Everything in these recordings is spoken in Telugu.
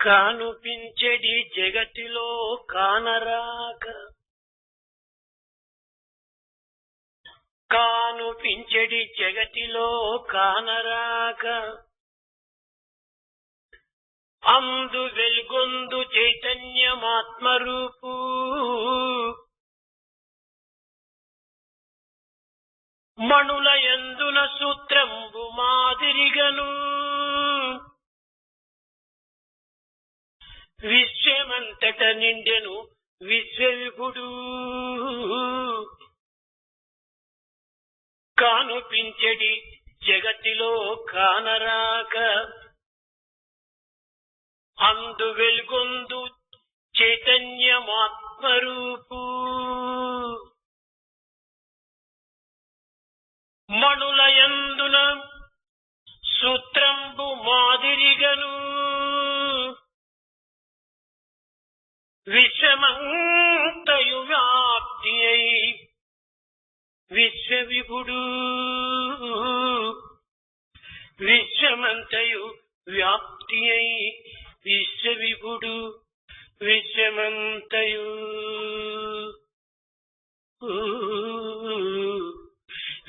కానుపించెడి జగతిలో కానరాక, కానుపించెడి జగతిలో కానరాక, అందు వెల్గొందు చైతన్యమాత్మరూపు, మణుల యందున సూత్రంబు మాదిరిగను, విశ్వమంతట నిండెను విశ్వవిభుడు, కానుపించెడి జగతిలో కానరాక, అందు వెల్గొందు చైతన్యమాత్మరూపు, మణుల యందున సూత్రంబు మాదిరిగను, విశ్వమంతయు వ్యాప్తి అయి విశ్వవిభుడు, విశ్వమంతయు వ్యాప్తి అయి విశ్వవిభుడు, విశ్వమంతయు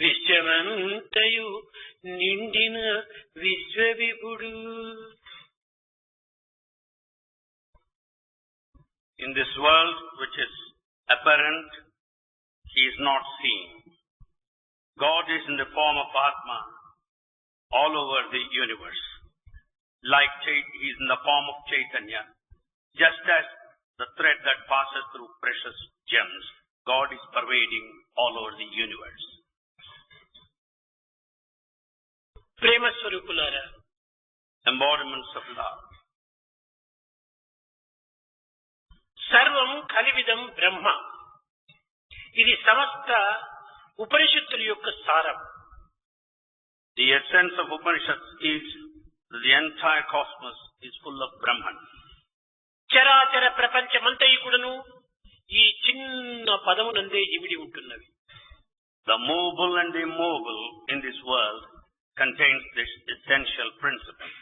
విశ్వమంతయు నిండిన విశ్వవిభుడు. In this world which is apparent, he is not seen. God is in the form of Atma all over the universe. Like he is in the form of Chaitanya. Just as the thread that passes through precious gems, God is pervading all over the universe. ప్రేమ స్వరూపులారా, Embodiments of love. సర్వం కలివిదం బ్రహ్మ. ఇది సమస్త ఉపనిషత్తుల యొక్క సారం. The essence of Upanishads is the entire cosmos is full of Brahman. చరాచర ప్రపంచమంతయు కూడాను ఈ చిన్న పదమునందే ఇమిడి ఉంటున్నవి. The movable and the immovable in this world contains this essential principle.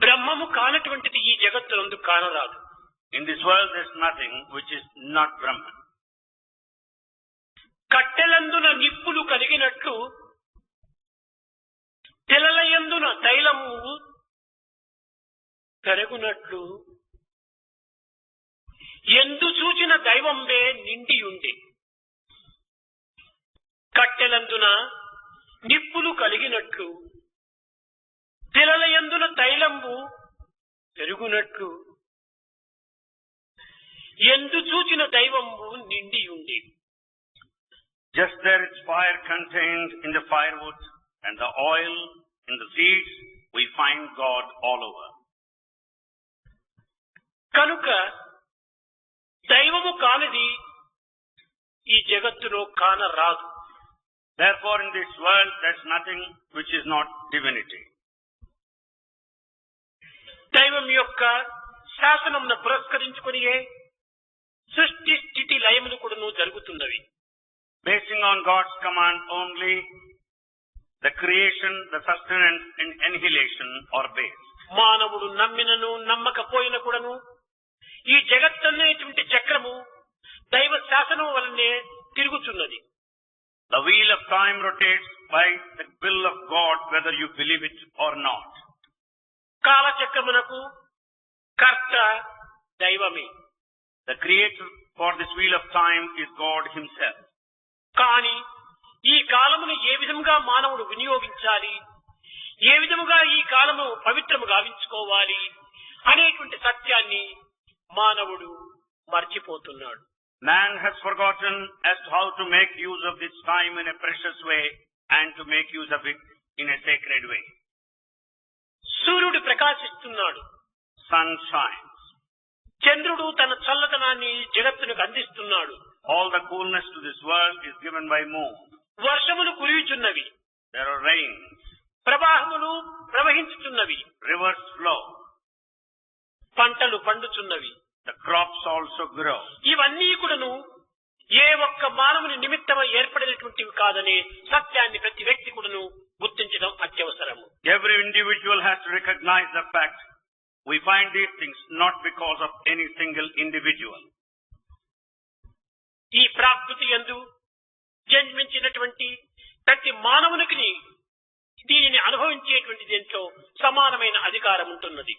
బ్రహ్మము కానటువంటిది ఈ జగత్తునందు కానరాదు. In this world there is nothing which is not Brahman. కట్టెలందున నిప్పులు కలిగినట్లు తెలలయందున తైలము కరుగునట్లు ఎందు చూచిన దైవంబే నిండి ఉండి. కట్టెలందున నిప్పులు కలిగినట్లు తెలలయందున తైలంబు పెరుగునట్లు ఎందు చూచిన దైవంబు నిండి ఉండి. Just there is fire contained in the firewood and the oil in the seeds, we find God all over. కనుక దైవము కానిది ఈ జగత్తులో కానరాదు. Therefore in this world there is nothing which is not divinity. దైవం యొక్క శాసనమును పురస్కరించుకొనియే సృష్టి స్థితి లయములు కూడాను జరుగుతున్నవి. Basing on God's command only, the creation, the sustenance and annihilation are based. మానవుడు నమ్మినను నమ్మకపోయిన కూడాను ఈ జగత్తనేటువంటి చక్రము దైవ శాసనం వలనే తిరుగుతున్నది. The wheel of time rotates by the will of God, whether you believe it or not. కాలచక్రమునకు కర్త దైవమే. The creator for this wheel of time is God himself. కానీ ఈ కాలమును ఏ విధముగా మానవుడు వినియోగించాలి, ఏ విధముగా ఈ కాలము పవిత్రము గావించుకోవాలి అనేటువంటి సత్యాన్ని మానవుడు మర్చిపోతున్నాడు. Man has forgotten as to how to make use of this time in a precious way and to make use of it in a sacred way. సూర్యుడు ప్రకాశిస్తున్నాడు, Sun shines. చంద్రుడు తన చల్లదనాన్ని జగత్తునకు అందిస్తున్నాడు. All the coolness to this world is given by moon. వర్షములు కురియుచున్నవి, There are rains. ప్రవాహములు ప్రవహించుచున్నవి, Rivers flow. పంటలు పండుచున్నవి. The crops also grow. ఇవన్నీ కూడాను ఏ ఒక్క మానవుని నిమిత్తమై ఏర్పడినటువంటివి కాదనే సత్యాన్ని ప్రతి వ్యక్తి కూడాను గుర్తించడం అత్యవసరము. Every individual has to recognize the fact we find these things not because of any single individual. ఈ ప్రాకృతి యందు జన్మించినటువంటి ప్రతి మానవునికి దీనిని అనుభవించేటువంటి దీంట్లో సమానమైన అధికారం ఉంటున్నది.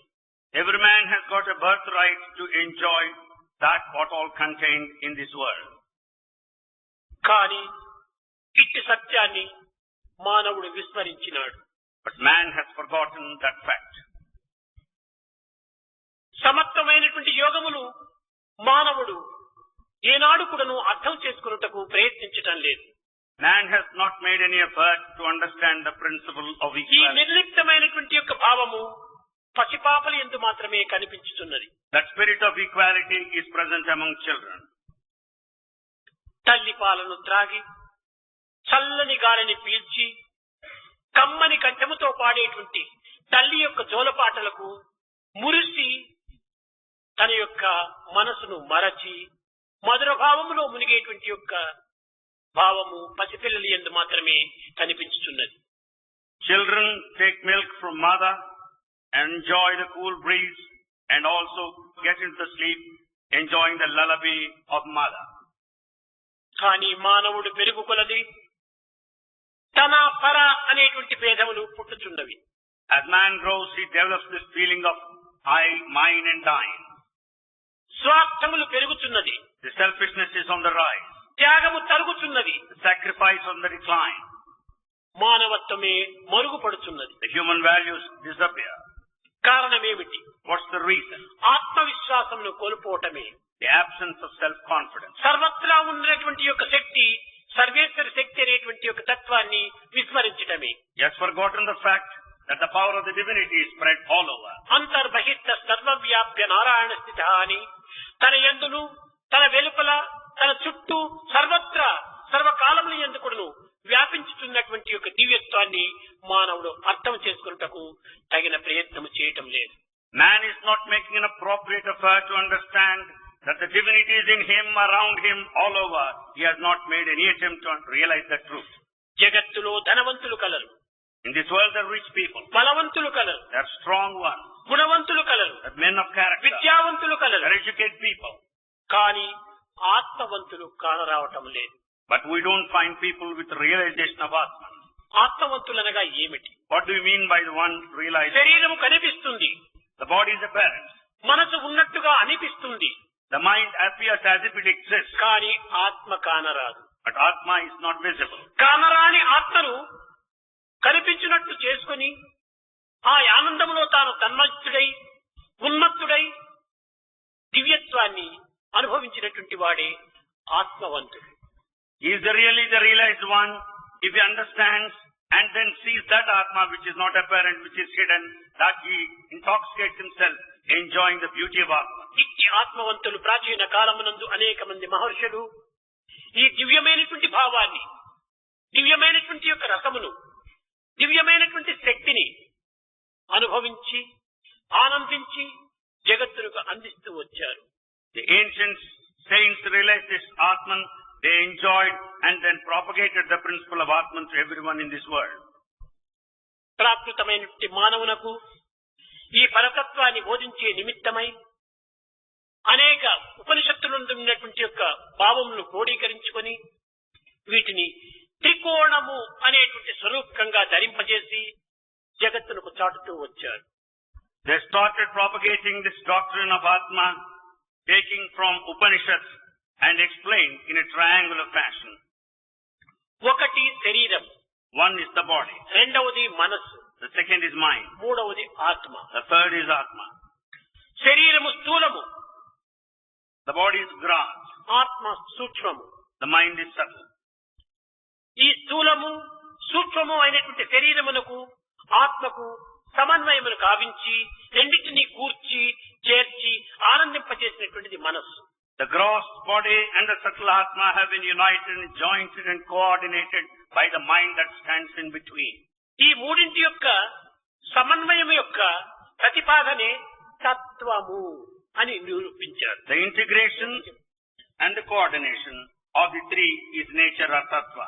Every man has got a birthright to enjoy that what all contained in this world. కానీ ఇట్టి సత్యాన్ని మానవుడు విస్మరించినాడు. But man has forgotten that fact. సమర్థమైనటువంటి యోగములు మానవుడు ఏనాడు కూడాను అర్థం చేసుకున్నటకు ప్రయత్నించటం లేదు. Man has not made any effort to understand the principle of ఈ equality. నిర్లిప్తమైనటువంటి యొక్క భావము పసిపాపల యందు మాత్రమే కనిపించుతున్నది. That spirit of equality is present among children. తల్లి పాలను త్రాగి చల్లని గాలిని పీల్చి కమ్మని కంఠముతో పాడేటువంటి తల్లి యొక్క జోలపాటలకు మురిసి తన యొక్క మనసును మరచి మధుర భావములో మునిగేటువంటి యొక్క భావము పసిపిల్లల యందు మాత్రమే కనిపించుతున్నది. Children take milk from mother and enjoy the cool breeze and also get into sleep enjoying the lullaby of mother. కానీ మానవుడు పెరుగు కొలది తన పర అనేటువంటి భేదములు పుట్టుచున్నవి. As man grows, he develops this feeling of I, mine and thine. స్వార్థములు పెరుగుతున్నది. The selfishness is on the rise. త్యాగము తరుగుతున్నది. The sacrifice on the decline. మానవత్వమే మరుగుపడుతున్నది. The human values disappear. కారణమేమిటి? What's the reason? ఆత్మవిశ్వాసమును కోల్పోవటమే. The absence of self-confidence. సర్వత్రా ఉన్నటువంటి యొక్క శక్తి సర్వేశ్వర శక్తి అనేటువంటి యొక్క తత్వాన్ని విస్మరించటమే. He has forgotten the fact that the power of the divinity is spread all over. అంతర్బహిష్ట సర్వవ్యాప్య Narayana స్థిత అని తన యందును తన వెలుపల తన చుట్టూ సర్వత్రా సర్వకాలముల యందు కూడాను వ్యాపించుతున్నటువంటి యొక్క దివ్యత్వాన్ని మానవుడు అర్థం చేసుకున్నటకు తగిన ప్రయత్నం చేయటం లేదు. Man is not making an appropriate effort to understand that the divinity is in him, around him, all over. He has not made any attempt to realize the truth. జగత్తులో ధనవంతులు కలరు. In this world there are rich people. బలవంతులు కలరు. There are strong ones. గుణవంతులు కలరు. There are men of character. విద్యావంతులు There కలరు. are educated people. కానీ ఆత్మవంతులు కానరావటం లేదు. But we don't find people with realization of Atman. ఆత్మవంతులనగా ఏమిటి? What do you mean by the one realized? శరీరము కనిపిస్తుంది. The body is apparent. మనసు ఉన్నట్టుగా అనిపిస్తుంది. The mind appears as if it exists. కానీ ఆత్మ కానరాదు. But Atma is not visible. కానరాని ఆత్మను కనిపించినట్లు చేసుకుని ఆ ఆనందంలో తాను తన్మత్తుడై ఉన్మత్తుడై దివ్యత్వాన్ని అనుభవించినటువంటి వాడే ఆత్మవంతుడు. He is really the realized one if he understands and then sees that Atma which is not apparent, which is hidden, that he intoxicates himself enjoying the beauty of Atma. ఇట్టి ఆత్మవంతులు ప్రాచీన కాలమునందు అనేక మంది మహర్షులు ఈ దివ్యమైనటువంటి భావాన్ని, దివ్యమైనటువంటి యొక్క రసమును, దివ్యమైనటువంటి శక్తిని అనుభవించి ఆనందించి జగత్తులకు అందిస్తూ వచ్చారు. The ancient saints realized this Atman, they enjoyed and then propagated the principle of Atman to everyone in this world. ప్రాకృతమైనటువంటి మానవునకు ఈ పరతత్వాన్ని బోధించే నిమిత్తమై అనేక ఉపనిషత్తులందు ఉన్నటువంటి యొక్క భావములను క్రోడీకరించుకొని వీటిని త్రికోణము అనేటువంటి స్వరూపకంగా ధరింపజేసి జగత్తునకు చాటుతూ వచ్చారు. They started propagating this doctrine of Atma, taking from Upanishads and explained in a triangular fashion. ఒకటి శరీరం, One is the body, రెండవది మనస్సు, the second is mind, మూడవది ఆత్మ. the third is Atma. శరీరము స్థూలము, The body is gross, ఆత్మ సూక్ష్మము. the mind is subtle. ఈ స్థూలము సూక్ష్మము అయినటువంటి శరీరమునకు ఆత్మకు సమన్వయమును కావించి రెండింటినీ కూర్చి చేర్చి ఆనందింపచేసినటువంటిది మనస్సు. The gross body and the subtle Atma have been united and jointed and coordinated by the mind that stands in between. ఈ మూడింటి యొక్క సమన్వయం యొక్క ప్రతిపాదనే తత్వము అని నిరూపించారు. The integration and the coordination of the three is nature or tattva.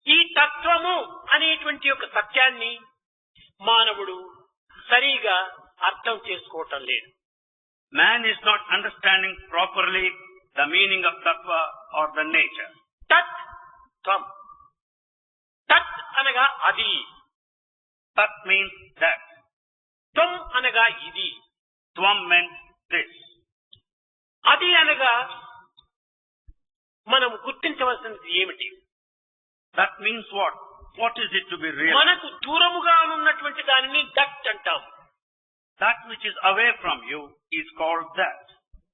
ఈ తత్వము అనేటువంటి యొక్క సత్యాన్ని మానవుడు సరిగా అర్థం చేసుకోవటం లేదు. Man is not understanding properly the meaning of tattva or the nature. తత్ త్వం. తత్ అనగా అది, Tat means that. త్వం అనగా ఇది, Tvam meant this. అది అనగా మనం గుర్తించవలసినది ఏమిటి? That means what? What is it to be real? మనకు దూరముగా ఉన్నటువంటి దానిని దట్ అంటాం. That which is away from you is called that.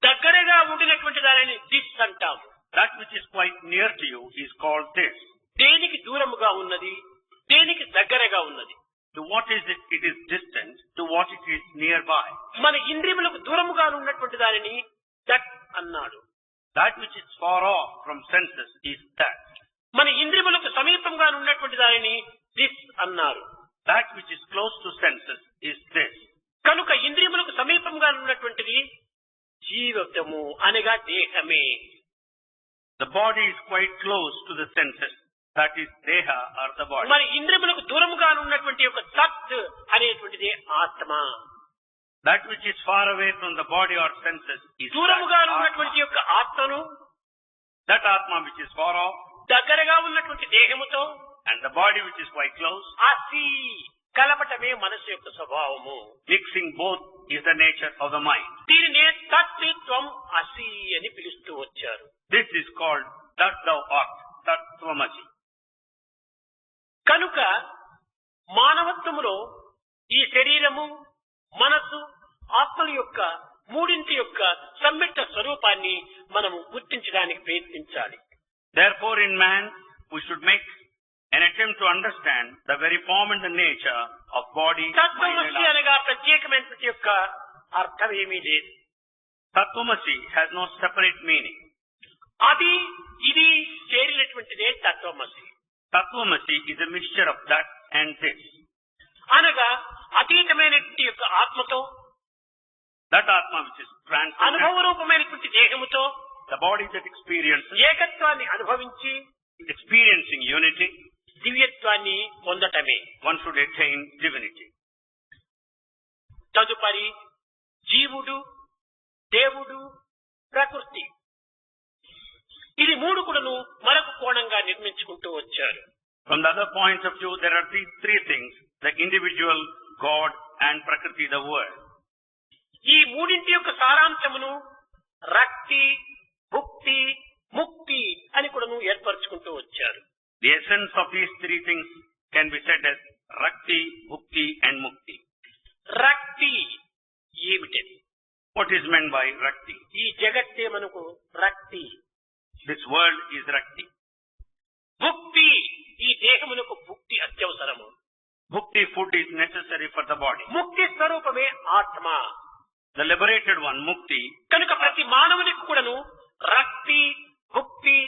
దగ్గరగా ఉండినటువంటి దానిని దిస్ అంటాం. That which is quite near to you is called this. దేనికి దూరముగా ఉన్నది, దేనికి దగ్గరగా ఉన్నది? To what is it? It is distant. To what it is nearby. మన ఇంద్రియములకు దూరముగా ఉన్నటువంటి దానిని దట్ అన్నాడు. That which is far off from senses is that. మన ఇంద్రియములకు సమీపంగా ఉన్నటువంటి దానిని దిస్ అన్నారు. That which is close to senses is this. కనుక ఇంద్రియములకు సమీపంగా ఉన్నటువంటిది జీవితము అనగా దేహమే. The body is quite close to the senses. That is deha or the body. మన ఇంద్రియములకు దూరముగా ఉన్నటువంటి యొక్క సత్ అనేటువంటిది ఆత్మ. That which is far away from the body or senses is దూరముగా that ఉన్నటువంటి atma. యొక్క ఆత్మను That atma which is far off దగ్గరగా ఉన్నటువంటి దేహముతో and the body which is quite close. అసి కలపటమే మనసు యొక్క స్వభావము. Mixing both is the nature of the mind. దీనినే తత్వం అసి అని పిలుస్తూ వచ్చారు. This is called that thou art, that tvamasi. కనుక మానవత్వములో ఈ శరీరము, మనస్సు, ఆత్మల యొక్క మూడింటి యొక్క సమ్మిళిత స్వరూపాన్ని మనము గుర్తించడానికి ప్రయత్నించాలి. Therefore in man we should make an attempt to understand the very form and the nature of body, mind and తత్వమసి atma. అనగా ప్రత్యేకమైనటువంటి యొక్క అర్థం ఏమీ లేదు. Tattvamasi has no separate meaning. అది ఇది చేరినటువంటిదే తత్వమసి. Tattvamasi is a mixture of that and this. అనగా అతీతమైనటువంటి యొక్క ఆత్మతో, That atma which is transcendent, అనుభవ రూపమైనటువంటి దేహముతో the body that experiences, ఏకత్వాన్ని అనుభవించి experiencing unity, దివ్యత్వాన్ని పొందటమే. one should attain divinity. తదుపరి జీవుడు, దేవుడు, ప్రకృతి, ఇది మూడు కూడాను మరొక కోణంగా నిర్మించుకుంటూ వచ్చారు. From the other point of view, there are these three things: the individual, God, and Prakriti, the world. ఈ మూడింటి యొక్క సారాంశమును రక్తి, భుక్తి, ముక్తి అని కూడాను ఏర్పరచుకుంటూ వచ్చారు. The essence of these three things can be said as Rakti, Bhukti, and Mukti. రక్తి ఏమిటది? What is meant by Rakti? ఈ జగత్తే మనకు రక్తి. This world is Rakti. భుక్తి, ఈ దేహమునకు భుక్తి అత్యవసరము. Bhukti, food is necessary for the body. ముక్తి స్వరూపమే ఆత్మ. The liberated one, Mukti, కనుక ప్రతి మానవునికి కూడాను రక్తి, భుక్తి,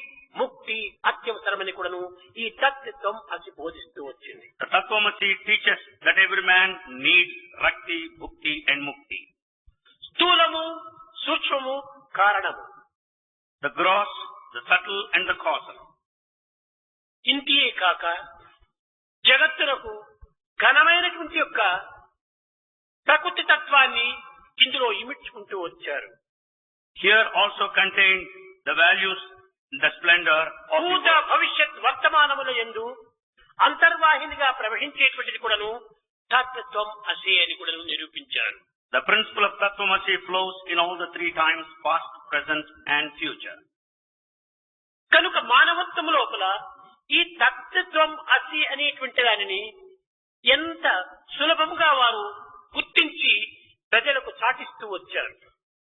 ముక్తి అత్యవసరమని కూడాను ఈ తత్వం అది బోధిస్తూ వచ్చింది. the Tattvamasi teaches that every man needs Rakti, Bhukti, and Mukti. స్థూలము, సూక్ష్మము, కారణము. The gross, the subtle, and the causal. ఇంటియే కాక జగత్తునకు ఘనమైనటువంటి యొక్క ప్రకృతి తత్వాన్ని ఇందులో ఇమిడ్చుకుంటూ వచ్చారు. Here also contained the values, the splendor of the భూత world. భవిష్యత్ వర్తమానముల యందు అంతర్వాహినిగా ప్రవహించేటువంటిది కూడాను తత్వం అసే అని కూడా నిరూపించారు. The principle of Tattvamasi flows in all the three times, past, present, and future. కనుక మానవత్వము లోపల ఈ తత్వం అసి అనేటువంటి దానిని ఎంత సులభంగా వారు గుర్తించి ప్రజలకు చాటిస్తూ వచ్చారు.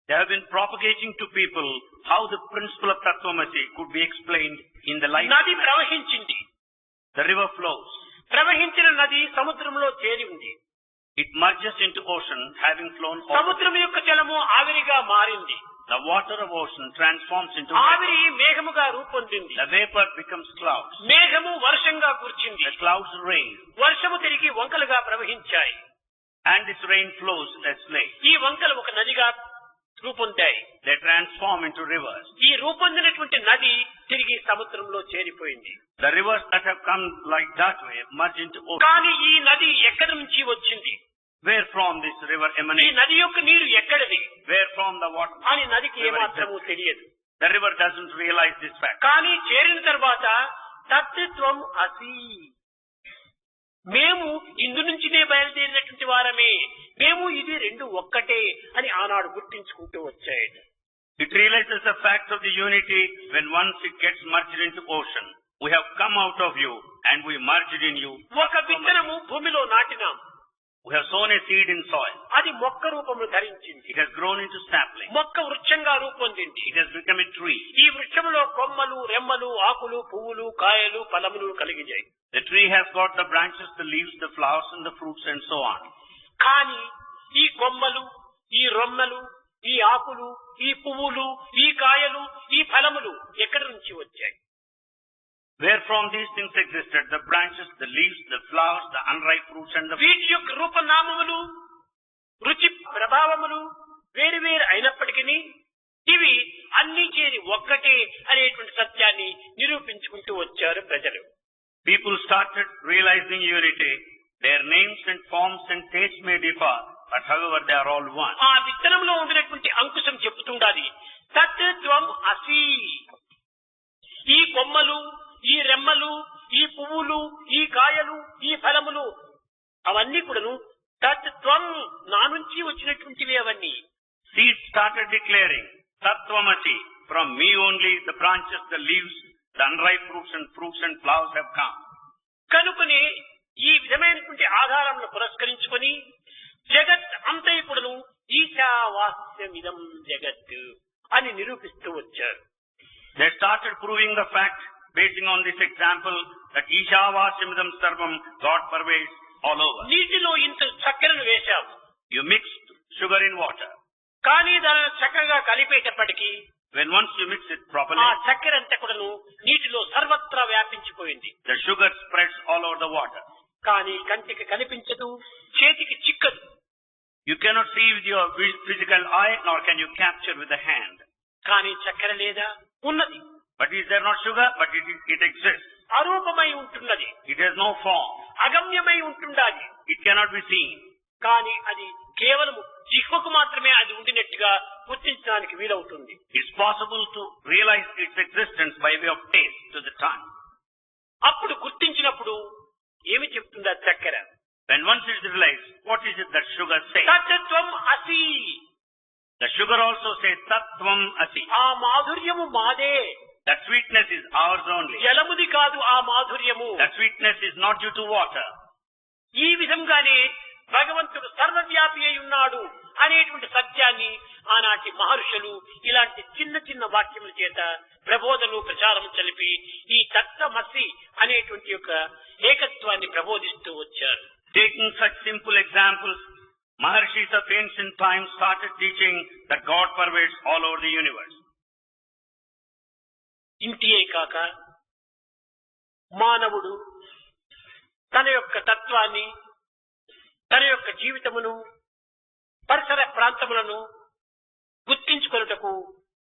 They have been propagating to people how the principle of Tattvamasi could be explained in the life. నది ప్రవహించింది. The river flows. ప్రవహించిన నది సముద్రంలో చేరి ఉంది. It merges into ocean, having flown over. సముద్రం యొక్క జలము ఆవిరిగా మారింది. The water of ocean transforms into vapor. ఆవిరి మేఘముగా రూపొందింది. The vapor becomes clouds. మేఘము వర్షంగా కూర్చింది. The clouds rain. వర్షము తిరిగి వంకలుగా ప్రవహించాయి. And this rain flows as lake. ఈ వంకలు ఒక నదిగా రూపొందాయి. They transform into rivers. ఈ రూపొందినటువంటి నది తిరిగి సముద్రంలో చేరిపోయింది. The rivers that have come like that way merge into ocean. కానీ ఈ నది ఎక్కడి నుంచి వచ్చింది? Where from this river ఈ emanates? నది యొక్క నీరు ఎక్కడిది Where from the water? అని నదికి ఏమాత్రమూ తెలియదు. The river doesn't realize this fact. కానీ చేరిన తర్వాత తత్వం అసి, మేము ఇందు నుంచినే బయలుదేరినటువంటి వారమే, మేము ఇది రెండు ఒక్కటే అని ఆనాడు గుర్తించుకుంటూ వచ్చాయి. It realizes the fact of the unity when once it gets merged into ocean. We have come out of you and we merged in you. ఒక విత్తనము భూమిలో నాటినాం. We have sown a seed in soil. అది మొక్క రూపమును ధరించింది. It has grown into sapling. మొక్క వృక్షంగా రూపొందింది. It has become a tree. ఈ వృక్షములో కొమ్మలు, రెమ్మలు, ఆకులు, పువ్వులు, కాయలు, ఫలములు కలిగినాయి. The tree has got the branches, the leaves, the flowers and the fruits and so on. కానీ ఈ కొమ్మలు, ఈ రొమ్మలు, ఈ ఆకులు, ఈ పువ్వులు, ఈ కాయలు, ఈ ఫలములు ఎక్కడి నుంచి వచ్చాయి? Where from these things existed, the branches, the leaves, the flowers, the unripe fruits and the వీటి యొక్క రూపనామములు, రుచి ప్రభావములు వేరు వేరు అయినప్పటికీ ఇవి అన్ని చేరి ఒక్కటే అనేటువంటి సత్యాన్ని నిరూపించుకుంటూ వచ్చారు ప్రజలు. people started realizing unity. Their names and forms and tastes may differ, but however they are all one. ఆ విత్తనంలో ఉండినటువంటి అంకుశం చెప్తుండాలి, తత్వం అసి. ఈ కొమ్మలు, ఈ రెమ్మలు, ఈ పువ్వులు, ఈ కాయలు, ఈ ఫలములు అవన్నీ కూడాను తత్వం, నా నుంచి వచ్చినటువంటివి అవన్నీ. Seeds started declaring, Tattvamasi, from me only the branches, the leaves, the unripe fruits and flowers have come. కనుకనే ఈ విధమైనటువంటి ఆధారములను పురస్కరించుకొని జగత్ అంతైపుడును ఈశావాస్యమిదం జగత్ అని నిరూపిస్తూ వచ్చారు. They started proving the fact, basing on this example, that Ishavasyamadam Sarvam, God pervades all over. నీటిలో ఇంత చక్కెరను వేశాము. You mixed sugar in water. కానీ దానిని చక్కగా కలిపేటప్పటికీ When once you mix it ఆ properly, చక్కెర అంతా కూడాను నీటిలో సర్వత్రా వ్యాపించిపోయింది. the sugar spreads all over the water. కానీ కంటికి కనిపించదు, చేతికి చిక్కదు. You cannot see with your physical eye, nor can you capture with the hand. కానీ చక్కెర లేదా ఉన్నది. But is there not sugar? But it exists. అరూపమై ఉంటున్నది, It has no form. అగమ్యమై ఉంటుండాలి. It cannot be seen. కానీ అది కేవలం జిహ్వకు మాత్రమే అది ఉండినట్టుగా గుర్తించడానికి వీలవుతుంది. It's possible to realize its existence by way of taste to the tongue. అప్పుడు గుర్తించినప్పుడు ఏమి చెప్తుందా చక్కెర? When once it is realized, what is it that sugar says? తత్వం అసి. The sugar also says, Tattvam Asi. ఆ మాధుర్యము మాదే. That sweetness is ours only. జలముది కాదు ఆ మాధుర్యము. That sweetness is not due to water. ఈ విధంగానే భగవంతుడు సర్వవ్యాపి అయి ఉన్నాడు అనేటువంటి సత్యాన్ని ఆనాటి మహర్షులు ఇలాంటి చిన్న చిన్న వాక్యముల చేత ప్రబోధను ప్రచారం చలిపి ఈ తత్వమసి అనేటువంటి యొక్క ఏకత్వాన్ని ప్రబోధిస్తూ వచ్చారు. Taking such simple examples, Maharshis of ancient times started teaching that God pervades all over the universe. ఇంటియే కాక మానవుడు తన యొక్క తత్వాన్ని, తన యొక్క జీవితమును, పరిసర ప్రాంతములను గుర్తించుకొనుటకు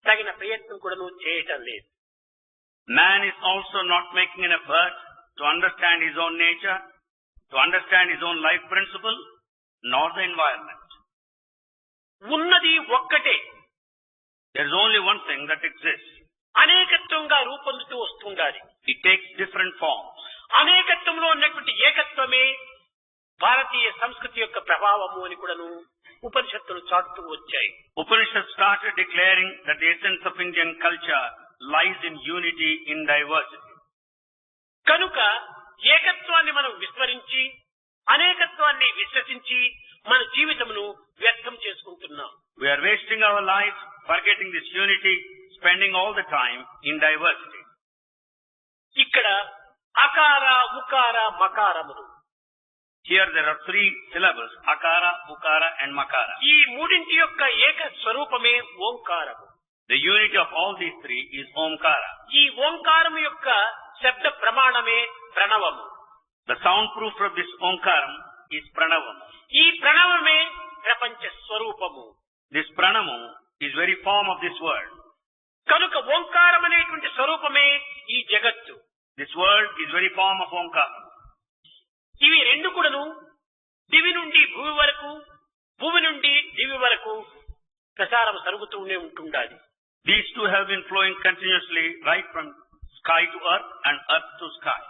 తగిన ప్రయత్నం కూడా చేయటం లేదు. Man is also not making an effort to understand his own nature, to understand his own life principle, nor the environment. ఉన్నది ఒక్కటే. There is only one thing that exists. అనేకత్వంగా రూపొందుతూ వస్తుండాలి. It takes different forms. అనేకత్వంలో ఉన్నటువంటి ఏకత్వమే భారతీయ సంస్కృతి యొక్క ప్రభావము అని కూడాను ఉపనిషత్తులు చాటుతూ వచ్చాయి. Upanishads started declaring that the essence of Indian culture lies in unity in diversity. కనుక ఏకత్వాన్ని మనం విస్మరించి అనేకత్వాన్ని విశ్వసించి మన జీవితమును వ్యర్థం చేసుకుంటున్నాం. We are wasting our life forgetting this unity, spending all the time in diversity. ఇక్కడ అకార, ఉకార, మకారములు. Here there are three syllables, akara, ukara and makara. ఈ మూడింటి యొక్క ఏక స్వరూపమే ఓంకారము. The unity of all these three is Omkara. ఈ ఓంకారము యొక్క శబ్ద ప్రమాణమే ప్రణవము. The sound proof of this Omkaram is Pranavam. ఈ ప్రణవమే ప్రపంచ స్వరూపము. This Pranavam is very form of this world. కనుక ఓంకారం అనేటువంటి స్వరూపమే ఈ జగత్తు. This world is very form of Omkara. ఇవి రెండు కూడాను దివి నుండి భూమి వరకు, భూమి నుండి దివి వరకు ప్రసారం జరుగుతూనే ఉంటుండాలి. These two have been flowing continuously right from sky to earth and earth to sky.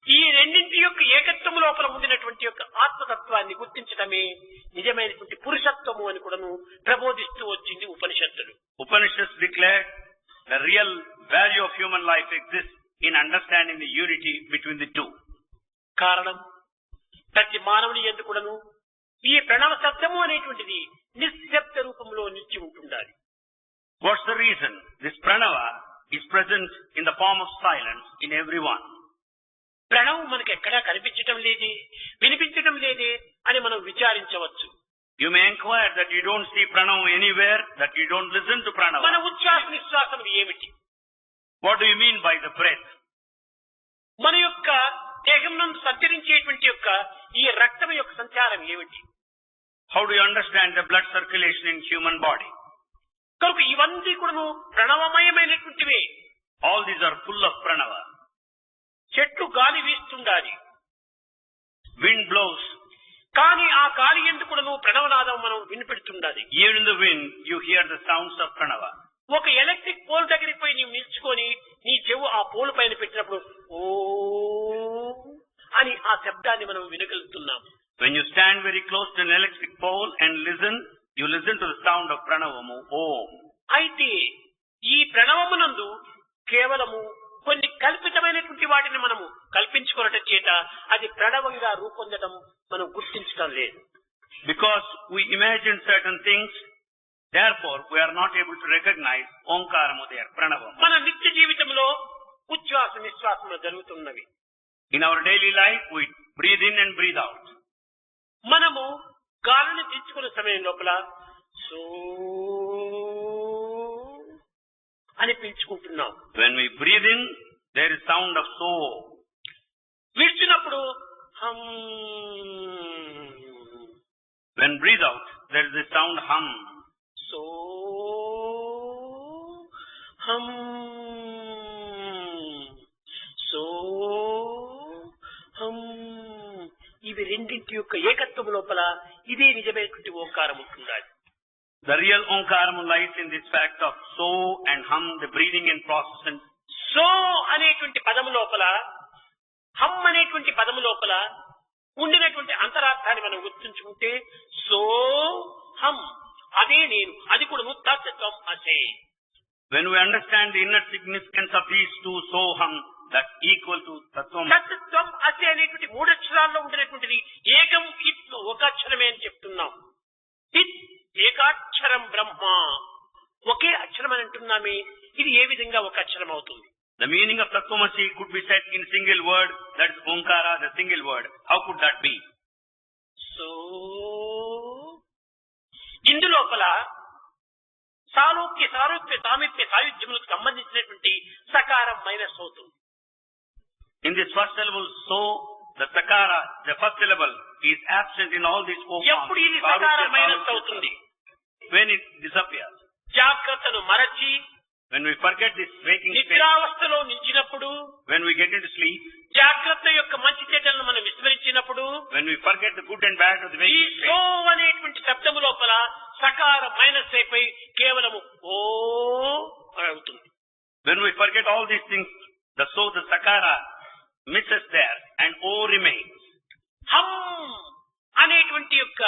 ఈ రెండింటి యొక్క ఏకత్వం లోపల ఉండినటువంటి యొక్క ఆత్మతత్వాన్ని గుర్తించడమే నిజమైనటువంటి పురుషత్వము అని కూడాను ప్రబోధిస్తూ వచ్చింది ఉపనిషత్తులు. Upanishads declare the real value of human life exists in understanding the unity between the two. కారణం ప్రతి మానవుని యందు కూడాను ఈ ప్రణవ శబ్దము అనేటువంటిది నిశ్శబ్ద రూపంలో నిలిచి ఉంటుండాలి. What's the reason? This pranava is present in the form of silence in everyone. ప్రణవం మనకు ఎక్కడా కనిపించడం లేదే, వినిపించడం లేదే అని మనం విచారించవచ్చు. You may inquire that you don't see pranava anywhere, that you don't listen to pranava. మన ఉచ్ఛ్వాస నిశ్వాసం ఏమిటి? What do you mean by the breath? మన యొక్క దేహం నందు సంచరించేటువంటి యొక్క ఈ రక్తం యొక్క సంచారం ఏమిటి? How do you understand the blood circulation in human body? కనుక ఇవన్నీ కూడా ప్రణవమయమైనటువంటివే. All these are full of pranava. చెట్లు గాలి వీస్తుండాలి, Wind blows. కానీ ఆ గాలి ఎందుకు కూడా ప్రణవనాదం మనం వినిపెడుతుండాలి. Even in the wind, you hear the sounds of pranava. ఒక ఎలక్ట్రిక్ పోల్ దగ్గరికి పోయి నీవు నిల్చుకొని నీ చెవు ఆ పోల్ పైన పెట్టినప్పుడు ఓ అని ఆ శబ్దాన్ని మనం వినగలుగుతున్నాం. When you stand very close to an electric pole and listen, you listen to the sound of pranavamu, Om. అయితే ఈ ప్రణవమునందు కేవలము కొన్ని కల్పితమైనటువంటి వాటిని మనము కల్పించుకోవటం చేత అది ప్రణవంగా రూపొందడం మనం గుర్తించడం లేదు. Because we imagine certain things, therefore we are not able to recognize Omkaramu there, Pranavam. మన నిత్య జీవితంలో ఉచ్ఛ్వాస నిశ్వాసములు జరుగుతున్నవి. In our daily life, we breathe in and breathe out. మనము గాలిని పీల్చుకునే సమయం లోపల సో అని పీల్చుకుంటున్నాం. When we breathe in, there is sound of so. విడిచినప్పుడు హం. When breathe out, there is the sound hum. So హం సో హం. ఇవి రెండింటి యొక్క ఏకత్వం లోపల ఇదే నిజమైనటువంటి ఓంకారం ఉంటుండాలి. The real Omkaramu lies in this fact of so and hum, the breathing in process. And so అనేటువంటి పదము లోపల, హమ్ అనేటువంటి పదము లోపల ఉండినటువంటి అంతరార్థాన్ని మనం గుర్తుంచుకుంటే సో హమ్ అదే నేను, అది కూడా తత్వం అసే. when we understand the inner significance of these two, so hum, that's equal to Tattvam. తత్వం అసే అనేటువంటి మూడు అక్షరాల్లో ఉండినటువంటిది ఏకం ఇత్ ఒక అక్షరమే అని చెప్తున్నాం. ఇత్ ఏకాక్షరం బ్రహ్మ, ఒకే అక్షరం అని అంటున్నామే, ఇది ఏ విధంగా ఒక అక్షరం అవుతుంది? The meaning of Tattvamasi could be said in single word, that is Omkara, the single word. How could that be? So ఇందులోపల సాలోక్య సారూప్య సామీప్య సాయుధ్యములకు సంబంధించినటువంటి సకారం మైనస్ అవుతుంది. In this first syllable, so, the Sakara, the first syllable, is absent in all these four forms. ఎప్పుడు ఇది సకారం మైనస్ అవుతుంది? When it disappears. జాగ్రత్తను మరచి When we forget this waking state, నిద్రావస్థలో నిలిచినప్పుడు, when we get into sleep, జాగ్రత్త యొక్క మంచి చెడ్డలను మనం విస్మరించినప్పుడు, when we forget the good and bad of the ఈ waking సో state, అనేటువంటి శబ్దము లోపల సకారం మైనస్ అయిపోయి కేవలము ఓ అని అవుతుంది. when we forget all these things, the so, the Sakara misses there and O remains. హమ్ అనేటువంటి యొక్క